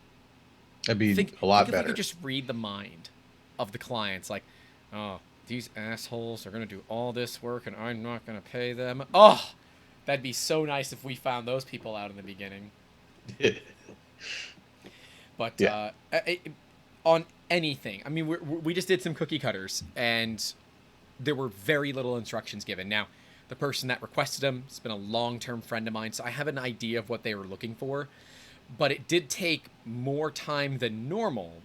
That'd be Think a think lot if we better. could just read the mind of the clients, like, oh, these assholes are gonna do all this work and I'm not gonna pay them. Oh, that'd be so nice if we found those people out in the beginning. But Yeah. on anything, I mean, we just did some cookie cutters, and there were very little instructions given. Now, the person that requested them has been a long-term friend of mine, so I have an idea of what they were looking for. But it did take more time than normal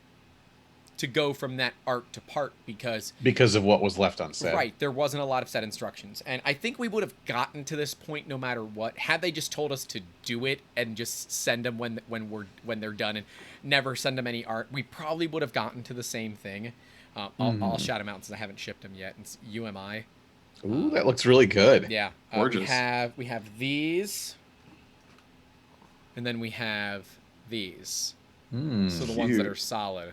to go from that art to part because, Because of what was left unsaid. right, there wasn't a lot of set instructions. And I think we would have gotten to this point no matter what had they just told us to do it and just send them when they're done and never send them any art. We probably would have gotten to the same thing. I'll shout them out since I haven't shipped them yet. It's UMI. Ooh, that looks really good. Yeah, Gorgeous. we have these, and then we have these. So the ones that are solid.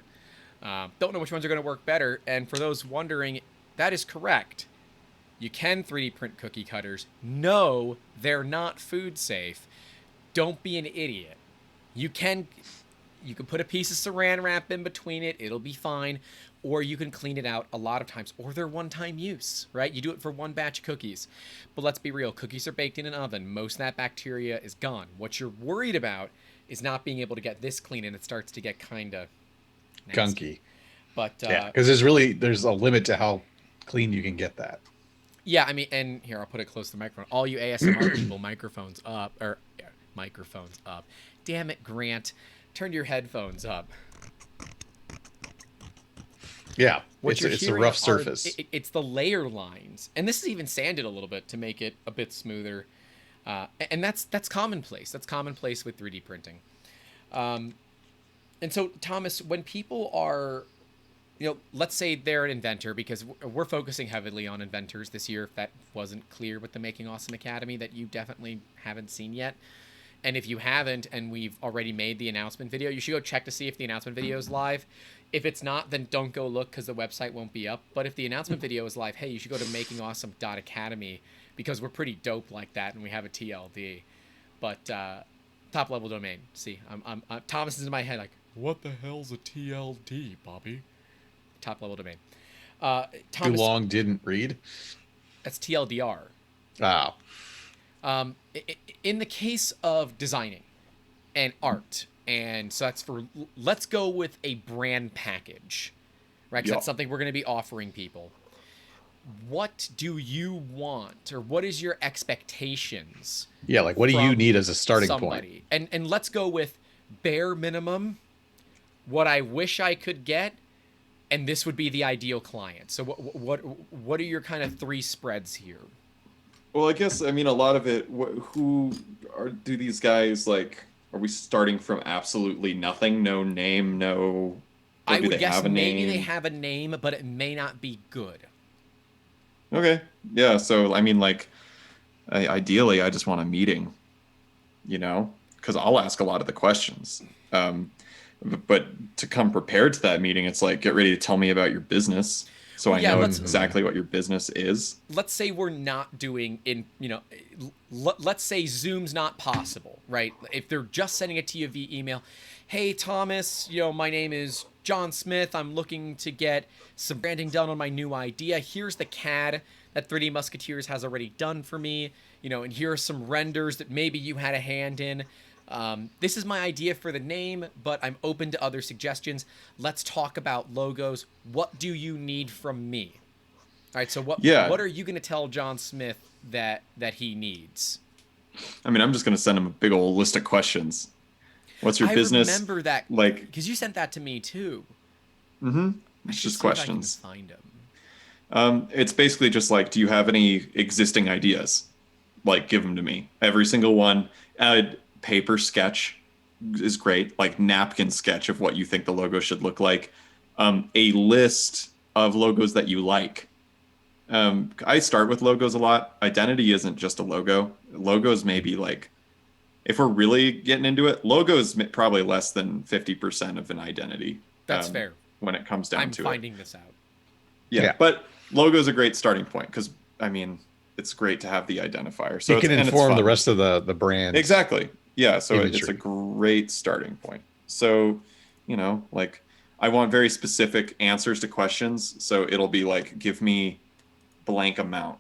Don't know which ones are going to work better. And for those wondering, that is correct. You can 3D print cookie cutters. No, they're not food safe. Don't be an idiot. You can put a piece of saran wrap in between it. It'll be fine. Or you can clean it out a lot of times. Or they're one-time use, right? You do it for one batch of cookies. But let's be real. Cookies are baked in an oven. Most of that bacteria is gone. What you're worried about is not being able to get this clean, and it starts to get kind of Gunky. But Yeah, because there's a limit to how clean you can get that. yeah, I mean, and here I'll put it close to the microphone. All you ASMR people, microphones up, or microphone's up. Damn it, Grant. Turn your headphones up. Yeah, What you're it's a hearing rough are surface. it's the layer lines, and this is even sanded a little bit to make it a bit smoother. And that's commonplace. That's commonplace with 3D printing. And so, Thomas, when people are, let's say they're an inventor, because we're focusing heavily on inventors this year. If that wasn't clear with the Making Awesome Academy, that you definitely haven't seen yet. And if you haven't, and we've already made the announcement video, you should go check to see if the announcement video is live. If it's not, then don't go look, because the website won't be up. But if the announcement video is live, hey, you should go to makingawesome.academy, because we're pretty dope like that, and we have a TLD. But top level domain. See, Thomas is in my head like, what the hell's a TLD, Bobby? Top level domain. Too Thomas, long didn't read. that's TLDR. Oh, In the case of designing and art, and so that's for, let's go with a brand package, right? 'Cause Yeah. that's something we're going to be offering people. What do you want, or what is your expectations? yeah. Like, what do you From need as a starting point? somebody? And let's go with bare minimum, what I wish I could get, and this would be the ideal client. So what are your kind of three spreads here? Well, I guess I mean a lot of it. Do these guys like? Are we starting from absolutely nothing? No name, no. Or I do would they guess have a maybe name? they have a name, but it may not be good. Okay, yeah. So I mean, like, ideally, I just want a meeting, because I'll ask a lot of the questions. But to come prepared to that meeting, it's like, get ready to tell me about your business, so Well, I yeah, know let's exactly what your business is. let's say we're not doing let's say Zoom's not possible, right? If they're just sending it to you via email, hey Thomas, my name is John Smith. I'm looking to get some branding done on my new idea. Here's the CAD that 3D Musketeers has already done for me, and here are some renders that maybe you had a hand in. This is my idea for the name, but I'm open to other suggestions. Let's talk about logos. What do you need from me? All right, so Yeah, what are you going to tell John Smith that he needs? I mean, I'm just gonna send him a big old list of questions. What's your I business remember that like? because you sent that to me too. Mm-hmm. I It's should just see if I can questions. find them. It's basically just like, do you have any existing ideas? Like, give them to me. Every single one. Paper sketch is great. Like, napkin sketch of what you think the logo should look like. A list of logos that you like. I start with logos a lot. Identity isn't just a logo. Logos maybe like, if we're really getting into it, logos probably less than 50% of an identity. That's fair. When it comes down I'm to it. finding this out. Yeah, but logo is a great starting point because I mean it's great to have the identifier. So It can it's inform the fun. rest of the brand. Exactly. Yeah. So it's imagery. a great starting point. So, like I want very specific answers to questions. So it'll be like, give me blank amount,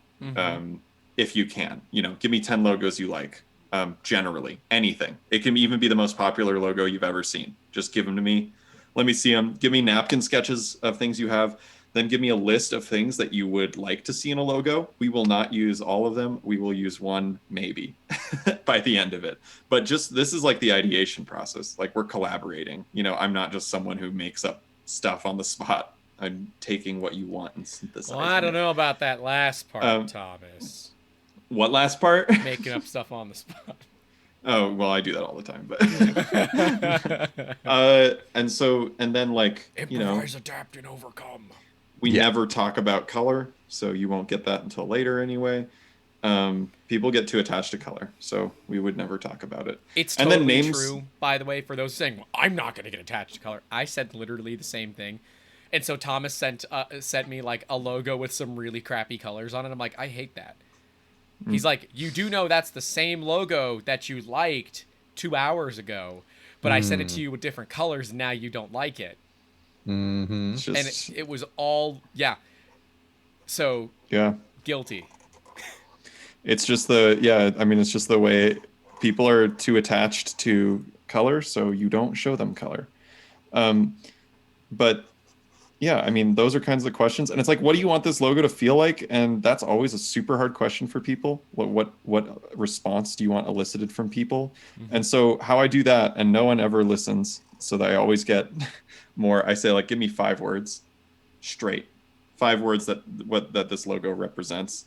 if you can. Give me 10 logos you like. Generally, anything. It can even be the most popular logo you've ever seen. Just give them to me. Let me see them. Give me napkin sketches of things you have. Then give me a list of things that you would like to see in a logo. We will not use all of them. We will use one, maybe, by the end of it. But this is like the ideation process. Like, we're collaborating. I'm not just someone who makes up stuff on the spot. I'm taking what you want and synthesizing Well, I don't it. know about that last part, Thomas. What last part? Making up stuff on the spot. Oh, well, I do that all the time, but and then like, Improvise, adapt, and overcome. we never talk about color, so you won't get that until later anyway. People get too attached to color, so we would never talk about it. It's and totally then names, true, by the way, for those saying, well, I'm not going to get attached to color. I said literally the same thing. And so Thomas sent me like a logo with some really crappy colors on it. I'm like, I hate that. He's like, you do know that's the same logo that you liked 2 hours ago, but I sent it to you with different colors and now you don't like it. Mm-hmm. just, And it was all, yeah. So, yeah. guilty. It's just it's just the way people are too attached to color, so you don't show them color. But Yeah, I mean, those are kinds of questions. And it's like, what do you want this logo to feel like? And that's always a super hard question for people. What response do you want elicited from people? Mm-hmm. And so how I do that, and no one ever listens, so that I always get more, I say like, give me 5 words straight. 5 words that this logo represents.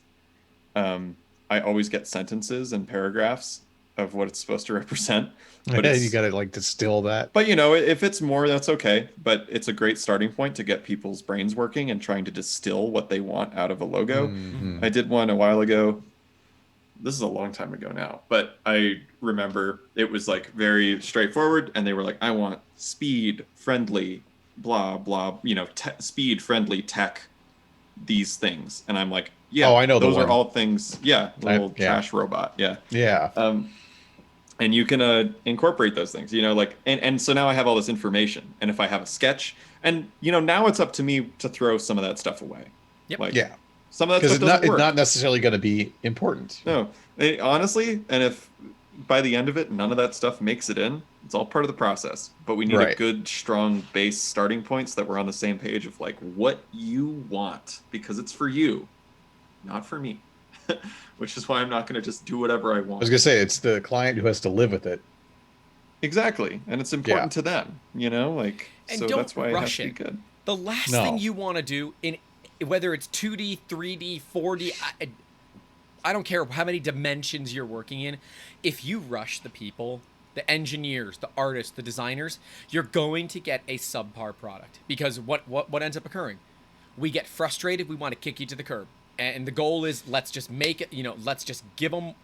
Um, I always get sentences and paragraphs of what it's supposed to represent, but You it's got to like distill that. but if it's more, that's okay. But it's a great starting point to get people's brains working and trying to distill what they want out of a logo. Mm-hmm. I Hmm. did one a while ago. This is a long time ago now, but I remember it was like very straightforward, and they were like, "I want speed, friendly, blah blah, speed, friendly tech, these things." And I'm like, Oh, "Yeah, I know the those are one. all things. Yeah, little Yeah. trash robot. Yeah." Yeah. Um, and you can incorporate those things, like, and so now I have all this information, and if I have a sketch, and now it's up to me to throw some of that stuff away. Yep. Like, Yeah. some of that Because stuff doesn't it's not work. necessarily going to be important. No. Honestly, and if by the end of it none of that stuff makes it in, it's all part of the process, but we need a Right. good strong base starting points that we're on the same page of like what you want, because it's for you, not for me. Which is why I'm not going to just do whatever I I was want. going to say it's the client who has to live with it. Exactly. And it's Yeah. important to them, like, And so don't that's why it has rush to be it. good. The last thing No. you want to do in whether it's 2D, 3D, 4D, I don't care how many dimensions you're working in. If you rush the people, the engineers, the artists, the designers, you're going to get a subpar product. Because what ends up occurring? We get frustrated, we want to kick you to the curb. And the goal is let's just make it, let's just give them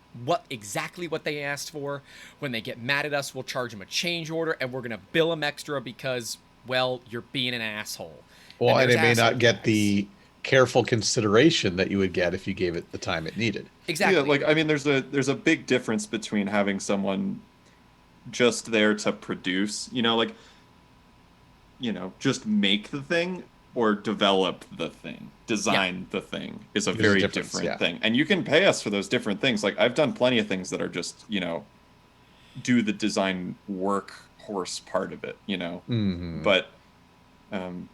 exactly what they asked for. When they get mad at us, we'll charge them a change order and we're going to bill them extra because, well, you're being an asshole. Well, And and there's it may asshole not get tags. the careful consideration that you would get if you gave it the time it needed. Yeah, Exactly. like, I mean, there's a big difference between having someone just there to produce, like, just make the thing, or develop the thing, Yeah. design the thing is a There's a very difference. different Yeah. thing. And you can pay us for those different things. Like, I've done plenty of things that are just, do the design work horse part of it. Hmm. But um,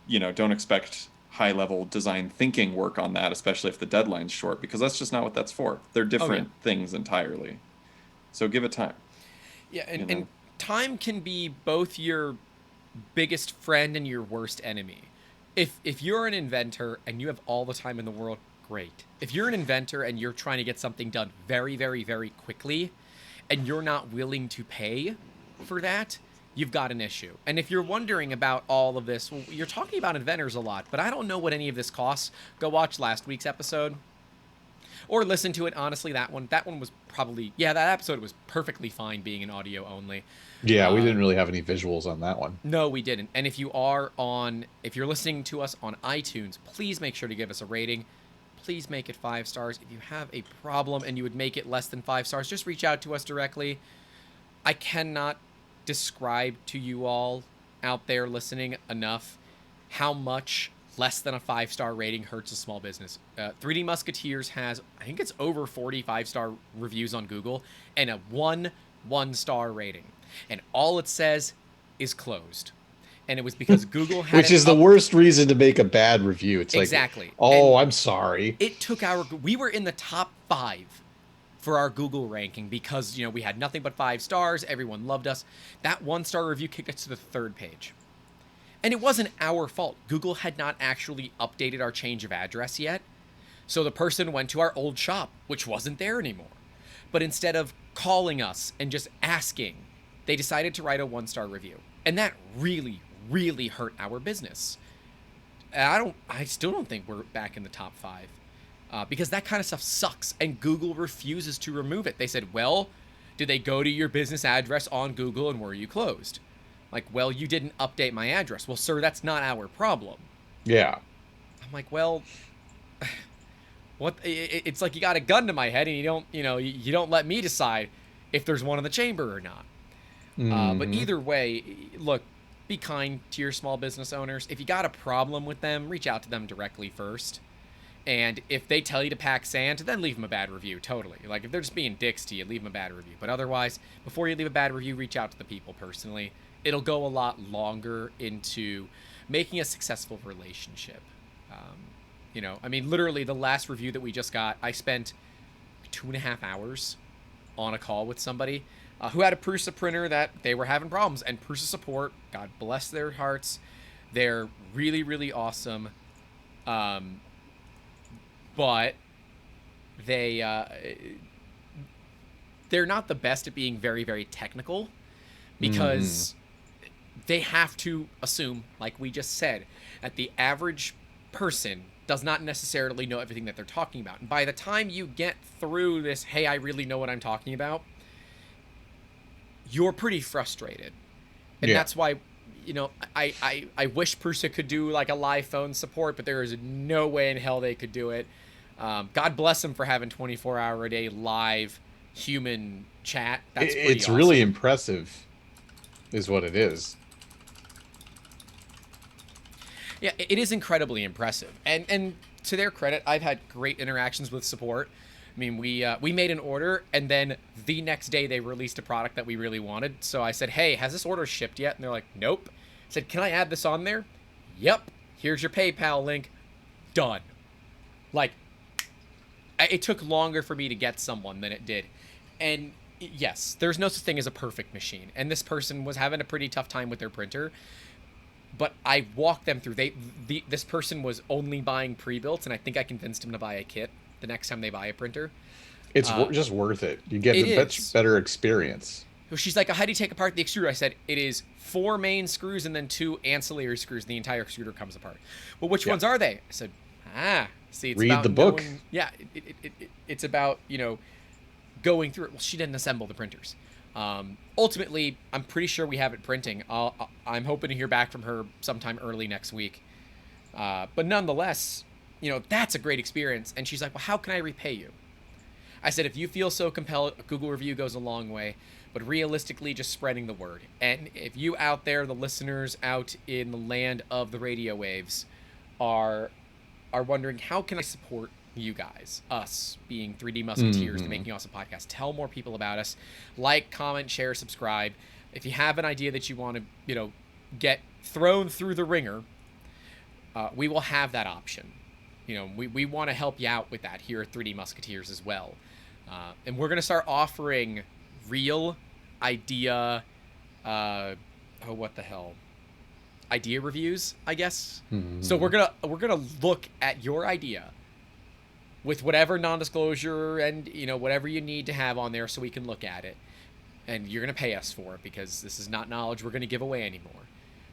don't expect high level design thinking work on that, especially if the deadline's short, because that's just not what that's for. They're Oh, yeah. different things entirely. So give it time, Yeah. you And know. time can be both your biggest friend and your worst enemy. If you're an inventor and you have all the time in the world, great. If you're an inventor and you're trying to get something done very, very, very quickly and you're not willing to pay for that, you've got an issue. And if you're wondering about all of this, well, you're talking about inventors a lot, but I don't know what any of this costs. Go watch last week's episode or listen to it. Honestly, that one was probably, yeah, that episode was perfectly fine being an audio only. Yeah, we Uh, didn't really have any visuals on that one. no, we didn't. And if you're listening to us on iTunes, please make sure to give us a rating. Please make it 5 stars. If you have a problem and you would make it less than 5 stars, just reach out to us directly. I cannot describe to you all out there listening enough how much less than a 5 star rating hurts a small business. 3D Musketeers has, I think it's over 45 star reviews on Google and a 1 1 star rating. And all it says is closed. And it was because Google Which hadn't is the up worst reason to make a bad review. It's like, exactly. oh, And I'm sorry. it took we were in the top 5 for our Google ranking because, we had nothing but 5 stars. Everyone loved us. That 1 star review kicked us to the 3rd page. And it wasn't our fault. Google had not actually updated our change of address yet. So the person went to our old shop, which wasn't there anymore. But instead of calling us and just asking, they decided to write a 1 star review. And that really, really hurt our business. I still don't think we're back in the top 5. Because that kind of stuff sucks, and Google refuses to remove it. They said, well, did they go to your business address on Google and were you closed? Like, well, you didn't update my address. Well, sir, that's not our problem. Yeah. I'm like, well, what? It's like you got a gun to my head and you don't let me decide if there's one in the chamber or not. But Hmm. either way, look, be kind to your small business owners. If you got a problem with them, reach out to them directly first. And if they tell you to pack sand, then leave them a bad review, totally. Like, if they're just being dicks to you, leave them a bad review. But otherwise, before you leave a bad review, reach out to the people personally. It'll go a lot longer into making a successful relationship. I mean, literally the last review that we just got, I spent 2.5 hours on a call with somebody who had a Prusa printer that they were having problems, and Prusa support, God bless their hearts, they're really, really awesome. But they're not the best at being very, very technical, because they have to assume, like we just said, that the average person does not necessarily know everything that they're talking about. And by the time you get through this, hey, I really know what I'm talking about, you're pretty frustrated. And that's why, I wish Prusa could do like a live phone support, but there is no way in hell they could do it. God bless them for having 24-hour-a-day live human chat. That's pretty It's awesome. really impressive, is what it is. Yeah, it is incredibly impressive. And to their credit, I've had great interactions with support. I mean, we made an order, and then the next day they released a product that we really wanted. So I said, hey, has this order shipped yet? And they're like, nope. I said, can I add this on there? Yep. Here's your PayPal link. Done. Like, it took longer for me to get someone than it did. And yes, there's no such thing as a perfect machine. And this person was having a pretty tough time with their printer. But I walked them through. This person was only buying pre-built, and I think I convinced him to buy a kit the next time they buy a printer. It's just worth it. You get a much better experience. So she's like, how do you take apart the extruder? I said, it is 4 main screws and then 2 ancillary screws. The entire extruder comes apart. Well, which ones are they? I said, see, it's read about the book. Yeah, it's about, going through it. Well, she didn't assemble the printers. Ultimately, I'm pretty sure we have it printing. I'm hoping to hear back from her sometime early next week. But nonetheless, that's a great experience. And she's like, well, how can I repay you? I said, if you feel so compelled, a Google review goes a long way. But realistically, just spreading the word. And if you out there, the listeners out in the land of the radio waves, are wondering, how can I support you guys, us being 3D Musketeers, the Making Awesome podcast? Tell more people about us. Like, comment, share, subscribe. If you have an idea that you want to, get thrown through the ringer, we will have that option. We want to help you out with that here at 3D Musketeers as well. And we're going to start offering real idea, what the hell? Idea reviews, I guess. So we're gonna look at your idea with whatever non-disclosure and whatever you need to have on there, so we can look at it, and you're gonna pay us for it, because this is not knowledge we're gonna give away anymore.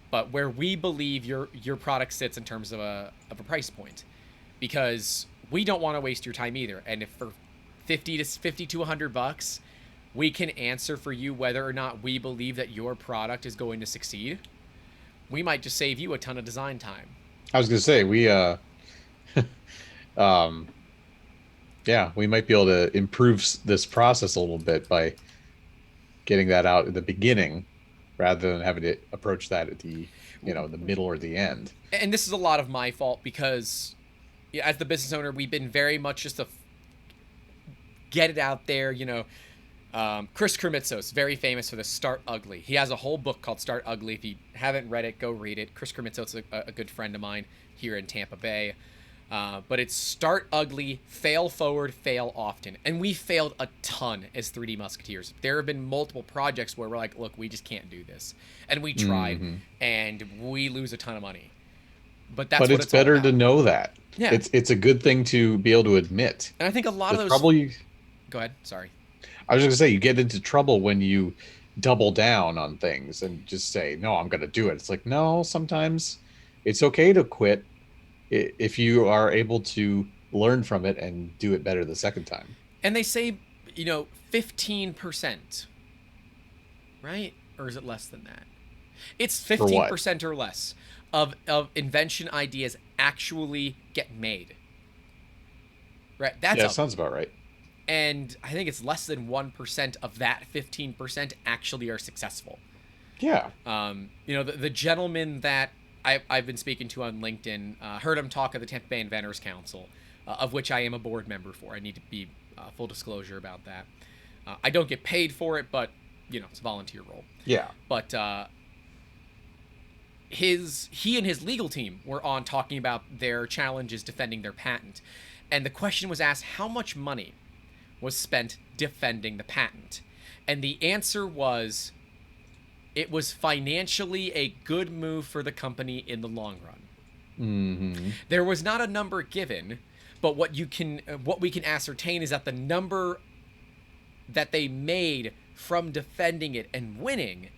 But where we believe your product sits in terms of a price point, because we don't want to waste your time either. And if for $50 to $100, we can answer for you whether or not we believe that your product is going to succeed, we might just save you a ton of design time. I was gonna say, we we might be able to improve this process a little bit by getting that out at the beginning, rather than having to approach that at the the middle or the end. And this is a lot of my fault, because as the business owner, we've been very much just get it out there. Chris Kermitzos, very famous for the Start Ugly. He has a whole book called Start Ugly. If you haven't read it, go read it. Chris Kermitzos is a good friend of mine here in Tampa Bay. But it's Start Ugly, Fail Forward, Fail Often. And we failed a ton as 3D Musketeers. There have been multiple projects where we're like, look, we just can't do this. And we tried, and we lose a ton of money. But that's what it's better to know that. Yeah. It's a good thing to be able to admit. And I think a lot of those... Go ahead, sorry. I was going to say, you get into trouble when you double down on things and just say, no, I'm going to do it. It's like, no, sometimes it's okay to quit if you are able to learn from it and do it better the second time. And they say, 15%, right? Or is it less than that? It's 15% or less of invention ideas actually get made. Right? That sounds about right. And I think it's less than 1% of that 15% actually are successful. Yeah. The gentleman that I've been speaking to on LinkedIn, heard him talk at the Tampa Bay Inventors Council, of which I am a board member for. I need to be full disclosure about that. I don't get paid for it, but, it's a volunteer role. Yeah. But he and his legal team were on talking about their challenges defending their patent. And the question was asked, how much money was spent defending the patent? And the answer was, it was financially a good move for the company in the long run. Mm-hmm. There was not a number given, but what we can ascertain is that the number that they made from defending it and winning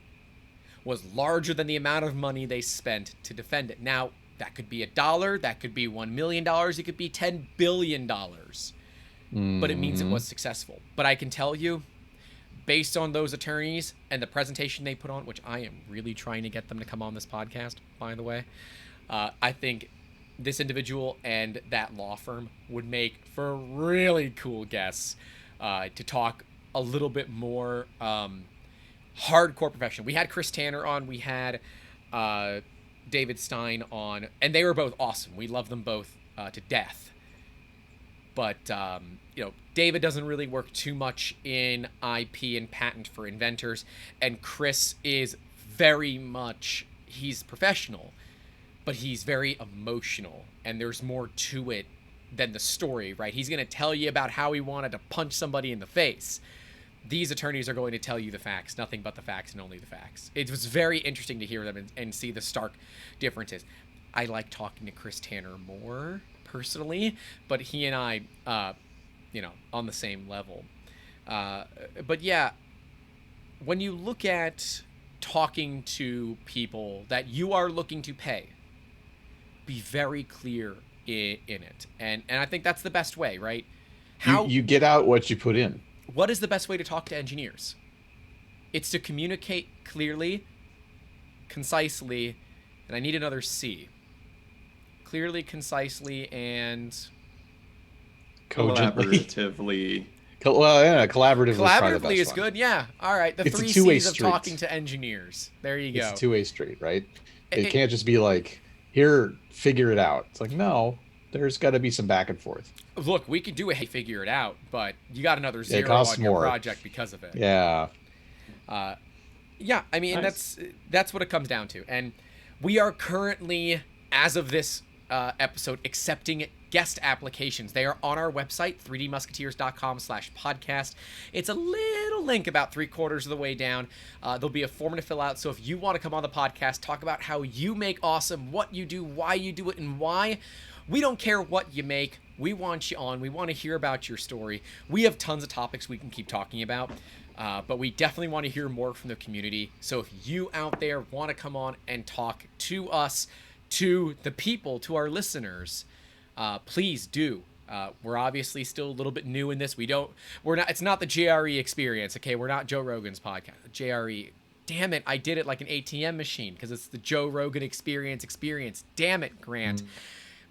was larger than the amount of money they spent to defend it. Now, that could be $1, that could be $1 million, it could be $10 billion. But it means it was successful. But I can tell you, based on those attorneys and the presentation they put on, which I am really trying to get them to come on this podcast, by the way, I think this individual and that law firm would make for really cool guests to talk a little bit more hardcore profession. We had Chris Tanner on, we had David Stein on, and they were both awesome. We love them both to death. But David doesn't really work too much in IP and patent for Inventors, and Chris is very much, he's professional, but he's very emotional, and there's more to it than the story, right? He's going to tell you about how he wanted to punch somebody in the face. These attorneys are going to tell you the facts, nothing but the facts and only the facts. It was very interesting to hear them and see the stark differences. I like talking to Chris Tanner more personally, but he and I, on the same level. But yeah, when you look at talking to people that you are looking to pay, be very clear in it. And I think that's the best way, right? How you get out what you put in. What is the best way to talk to engineers? It's to communicate clearly, concisely, and I need another C. Clearly, concisely, and collaboratively. Well, yeah, collaboratively. Collaboratively is good. Yeah. All right. The 3 C's of talking to engineers. There you go. It's a two-way street, right? It can't just be like, here, figure it out. It's like, no, there's got to be some back and forth. Look, we could do a figure it out, but you got another zero on your project because of it. Yeah. Yeah. I mean, nice. that's what it comes down to. And we are currently, as of this episode, accepting guest applications. They are on our website, 3dmusketeers.com/podcast. It's a little link about 3/4 of the way down. There'll be a form to fill out. So if you want to come on the podcast, talk about how you make awesome, what you do, why you do it, and why. We don't care what you make. We want you on. We want to hear about your story. We have tons of topics we can keep talking about, but we definitely want to hear more from the community. So if you out there want to come on and talk to us, to the people, to our listeners, please do. We're obviously still a little bit new in this. It's not the JRE experience. Okay. We're not Joe Rogan's podcast. JRE. Damn it. I did it like an ATM machine because it's the Joe Rogan experience. Damn it, Grant.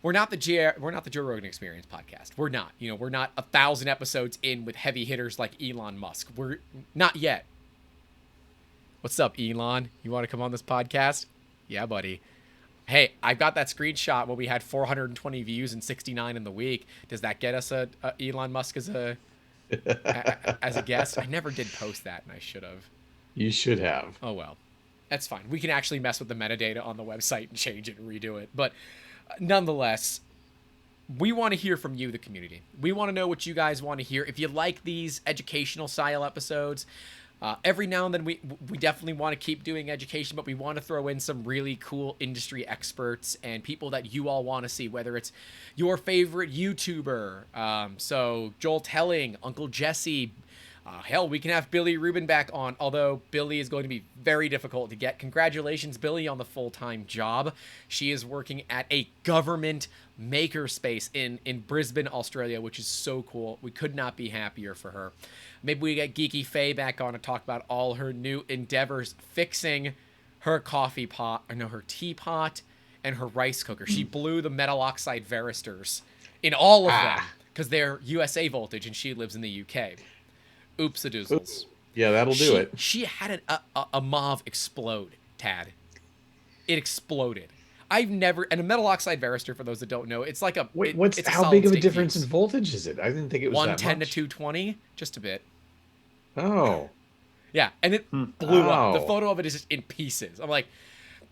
We're not the Joe Rogan Experience podcast. We're not. We're not 1,000 episodes in with heavy hitters like Elon Musk. We're not yet. What's up, Elon? You want to come on this podcast? Yeah, buddy. Hey, I got that screenshot when we had 420 views and 69 in the week. Does that get us a Elon Musk as a guest? I never did post that, and I should have. You should have. Oh well, that's fine. We can actually mess with the metadata on the website and change it and redo it, but. Nonetheless, we want to hear from you, the community. We want to know what you guys want to hear. If you like these educational style episodes, every now and then we definitely want to keep doing education, but we want to throw in some really cool industry experts and people that you all want to see, whether it's your favorite YouTuber. So Joel Telling, Uncle Jesse. Hell, we can have Billy Rubin back on, although Billy is going to be very difficult to get. Congratulations, Billy, on the full-time job. She is working at a government makerspace in Brisbane, Australia, which is so cool. We could not be happier for her. Maybe we get Geeky Faye back on to talk about all her new endeavors fixing her her teapot and her rice cooker. She blew the metal oxide varistors in all of them because they're USA voltage and she lives in the UK. Oops-a-doozles. Yeah, that'll do it. She had a MOV explode, Tad. It exploded. And a metal oxide varistor, for those that don't know, it's like a... Wait, how big of a difference in voltage is it? I didn't think it was 110 to 220, just a bit. Oh. Yeah, and it blew up. The photo of it is just in pieces. I'm like,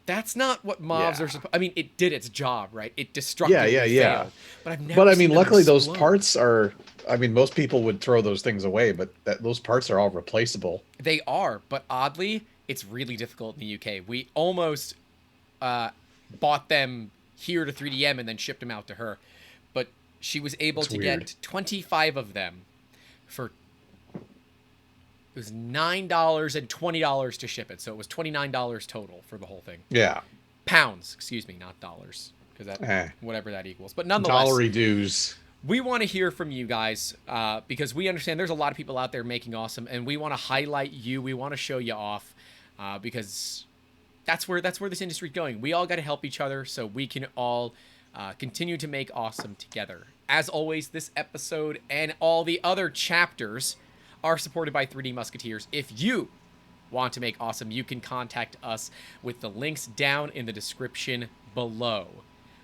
That's not what mobs are Yeah. supposed. I mean, it did its job, right? It Yeah, yeah, destructively yeah. failed, but I've But never I seen mean, them luckily those explode. parts are, I mean, most people would throw those things away, but those parts are all replaceable. They are, but oddly, it's really difficult in the UK. We almost uh, bought them here to 3DM and then shipped them out to her, but she was able It's to weird. get 25 of them for it was $9 and $20 to ship it, so it was $29 total for the whole thing. Yeah. Pounds, excuse me, not dollars, because that Eh. whatever that equals. But nonetheless, Dollary dues. we want to hear from you guys because we understand there's a lot of people out there making awesome, and we want to highlight you. We want to show you off because that's where this industry's going. We all got to help each other so we can all continue to make awesome together. As always, this episode and all the other chapters are supported by 3D Musketeers. If you want to make awesome, you can contact us with the links down in the description below.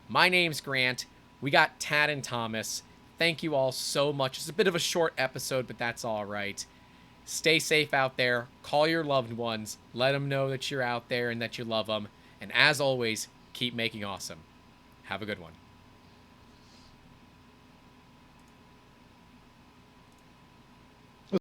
My name's Grant. We got Tad and Thomas. Thank you all so much. It's a bit of a short episode, but that's all right. Stay safe out there. Call your loved ones. Let them know that you're out there and that you love them. And as always, keep making awesome. Have a good one.